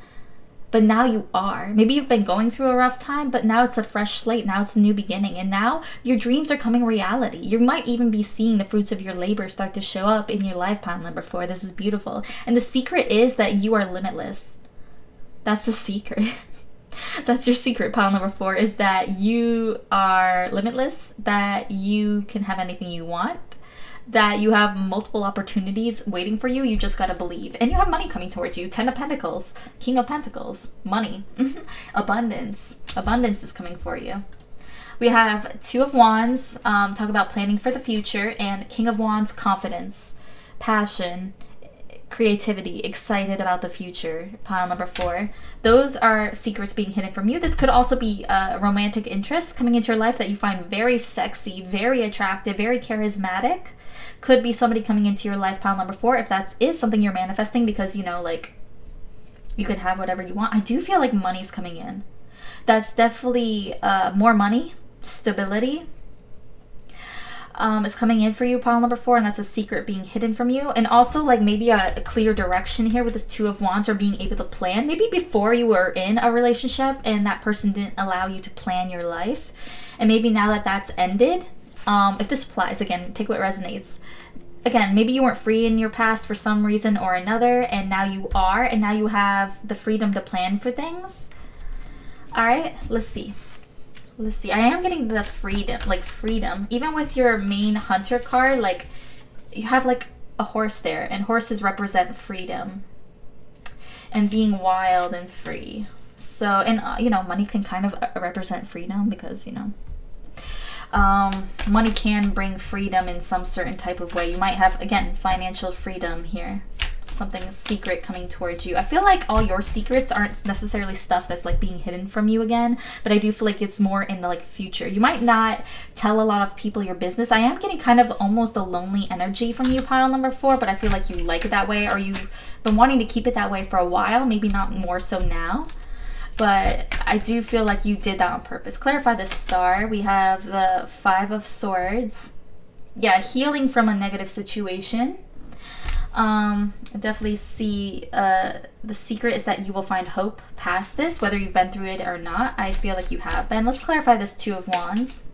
but now you are. Maybe you've been going through a rough time, but now it's a fresh slate. Now it's a new beginning, and now your dreams are coming reality. You might even be seeing the fruits of your labor start to show up in your life, pile number 4. This is beautiful. And the secret is that you are limitless. That's the secret. That's your secret, pile number 4, is that you are limitless, that you can have anything you want, that you have multiple opportunities waiting for you. You just gotta believe. And you have money coming towards you. 10 of Pentacles, King of Pentacles, money, abundance. Abundance is coming for you. We have 2 of Wands, talk about planning for the future, and King of Wands, confidence, passion, creativity, excited about the future, pile number 4. Those are secrets being hidden from you. This could also be a romantic interest coming into your life that you find very sexy, very attractive, very charismatic. Could be somebody coming into your life, pile number 4, if that is something you're manifesting, because, you know, like, you can have whatever you want. I do feel like money's coming in. That's definitely more money, stability. Is coming in for you, pile number 4, and that's a secret being hidden from you. And also like maybe a clear direction here with this 2 of Wands, or being able to plan. Maybe before you were in a relationship and that person didn't allow you to plan your life, and maybe now that that's ended, if this applies, again, take what resonates. Again, maybe you weren't free in your past for some reason or another, and now you are, and now you have the freedom to plan for things. All right, let's see. Let's see. I am getting the freedom, like freedom. Even with your main hunter card, like you have like a horse there, and horses represent freedom and being wild and free. So, and you know, money can kind of represent freedom, because, you know, money can bring freedom in some certain type of way. You might have, again, financial freedom here. Something secret coming towards you. I feel like all your secrets aren't necessarily stuff that's like being hidden from you again, but I do feel like it's more in the like future. You might not tell a lot of people your business. I am getting kind of almost a lonely energy from you, pile number 4, but I feel like you like it that way, or you've been wanting to keep it that way for a while, maybe not more so now. But I do feel like you did that on purpose. Clarify the Star. We have the 5 of Swords. Yeah, healing from a negative situation. I definitely see the secret is that you will find hope past this, whether you've been through it or not. I feel like you have been. Let's clarify this 2 of Wands.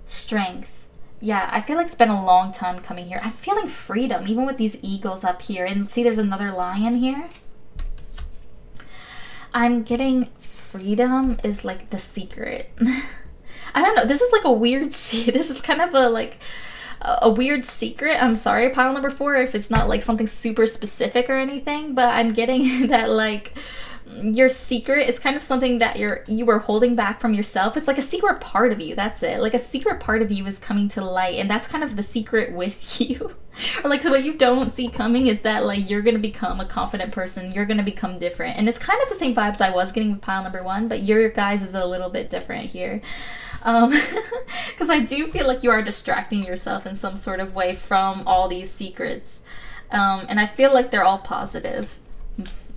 Strength. Yeah, I feel like it's been a long time coming here. I'm feeling freedom, even with these eagles up here. And see, there's another lion here. I'm getting freedom is like the secret. I don't know. This is like a weird this is kind of a weird secret. I'm sorry, pile number 4, if it's not like something super specific or anything, but I'm getting that like your secret is kind of something that you were holding back from yourself. It's like a secret part of you. That's it. Like a secret part of you is coming to light, and that's kind of the secret with you. Or like, so what you don't see coming is that like you're gonna become a confident person. You're gonna become different, and it's kind of the same vibes I was getting with pile number 1, but your guys is a little bit different here. Because I do feel like you are distracting yourself in some sort of way from all these secrets, and I feel like they're all positive.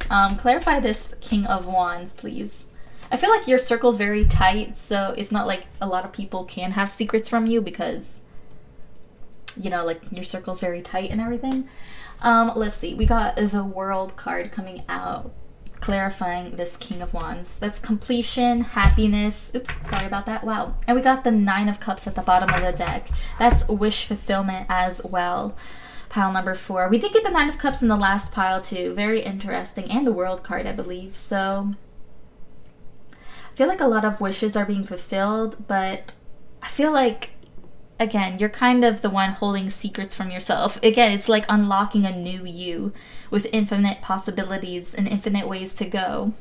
Clarify this King of Wands, please. I feel like your circle's very tight, so it's not like a lot of people can have secrets from you because, you know, like your circle's very tight and everything. Let's see. We got the World card coming out, clarifying this King of Wands. That's completion, happiness. Oops, sorry about that. Wow. And we got the 9 of Cups at the bottom of the deck. That's wish fulfillment as well. Pile number 4. We did get the 9 of Cups in the last pile too. Very interesting. And the World card, I believe. So I feel like a lot of wishes are being fulfilled, but I feel like, again, you're kind of the one holding secrets from yourself. Again, it's like unlocking a new you with infinite possibilities and infinite ways to go.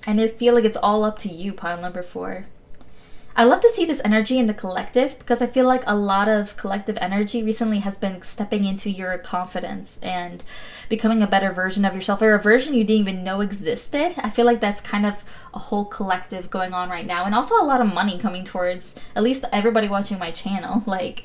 And I feel like it's all up to you, pile number 4. I love to see this energy in the collective because I feel like a lot of collective energy recently has been stepping into your confidence and becoming a better version of yourself, or a version you didn't even know existed. I feel like that's kind of a whole collective going on right now, and also a lot of money coming towards at least everybody watching my channel. Like,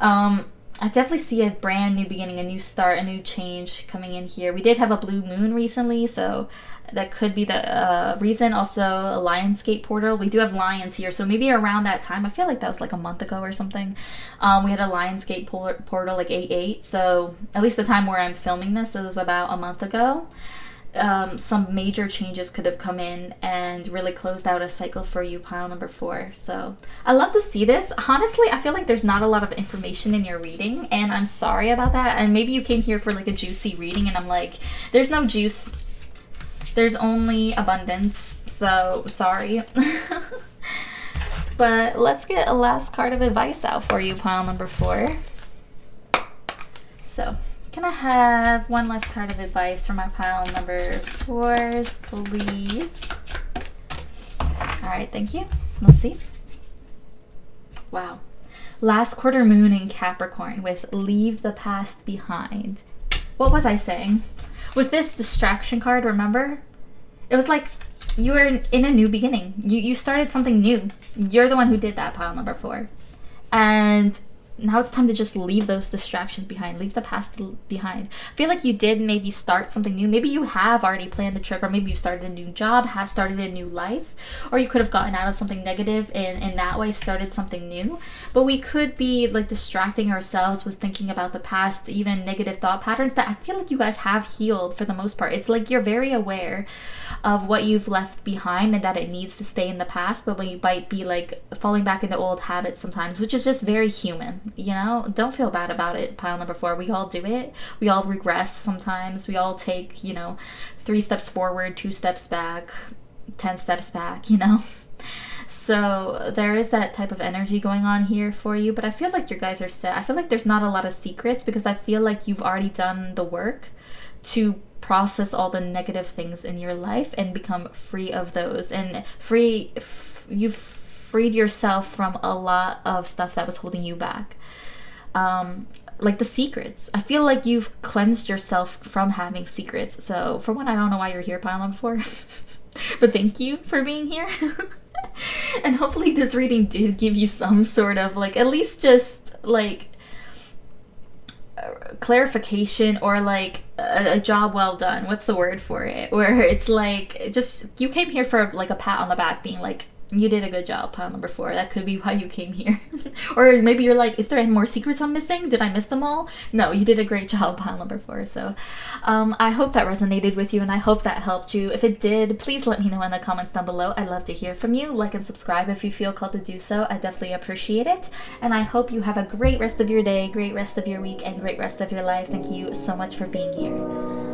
I definitely see a brand new beginning, a new start, a new change coming in here. We did have a blue moon recently, so that could be the reason. Also, a Lionsgate portal. We do have lions here, so maybe around that time, I feel like that was like a month ago or something, we had a Lionsgate portal, like 8/8. So at least the time where I'm filming this, it was about a month ago. Some major changes could have come in and really closed out a cycle for you, pile number 4. So I love to see this. Honestly, I feel like there's not a lot of information in your reading, and I'm sorry about that. And maybe you came here for like a juicy reading, and I'm like, there's no juice. There's only abundance, so sorry. But let's get a last card of advice out for you, pile number 4. So, can I have one last card of advice for my pile number 4s, please? Alright, thank you. Let's see. Wow. Last quarter moon in Capricorn with leave the past behind. What was I saying? With this distraction card, remember? It was like you were in a new beginning. You started something new. You're the one who did that, pile number 4. And now it's time to just leave those distractions behind. Leave the past behind. I feel like you did maybe start something new. Maybe you have already planned a trip, or maybe you started a new job, has started a new life, or you could have gotten out of something negative and in that way started something new. But we could be like distracting ourselves with thinking about the past, even negative thought patterns that I feel like you guys have healed for the most part. It's like you're very aware of what you've left behind and that it needs to stay in the past, but when you might be like falling back into old habits sometimes, which is just very human. You know, don't feel bad about it, pile number 4. We all do it. We all regress sometimes. We all take, you know, 3 steps forward, 2 steps back, 10 steps back, you know. So there is that type of energy going on here for you, but I feel like your guys are set. I feel like there's not a lot of secrets because I feel like you've already done the work to process all the negative things in your life and become free of those, and you've freed yourself from a lot of stuff that was holding you back. Like the secrets. I feel like you've cleansed yourself from having secrets. So for one, I don't know why you're here, pile number 4. But thank you for being here. And hopefully this reading did give you some sort of like, at least just like clarification, or like a job well done. What's the word for it? Where it's like, just, you came here for like a pat on the back, being like, you did a good job, pile number 4. That could be why you came here. Or maybe you're like, is there any more secrets I'm missing? Did I miss them all? No, you did a great job, pile number 4. So I hope that resonated with you, and I hope that helped you. If it did, please let me know in the comments down below. I'd love to hear from you. Like and subscribe if you feel called to do so. I definitely appreciate it. And I hope you have a great rest of your day, great rest of your week, and great rest of your life. Thank you so much for being here.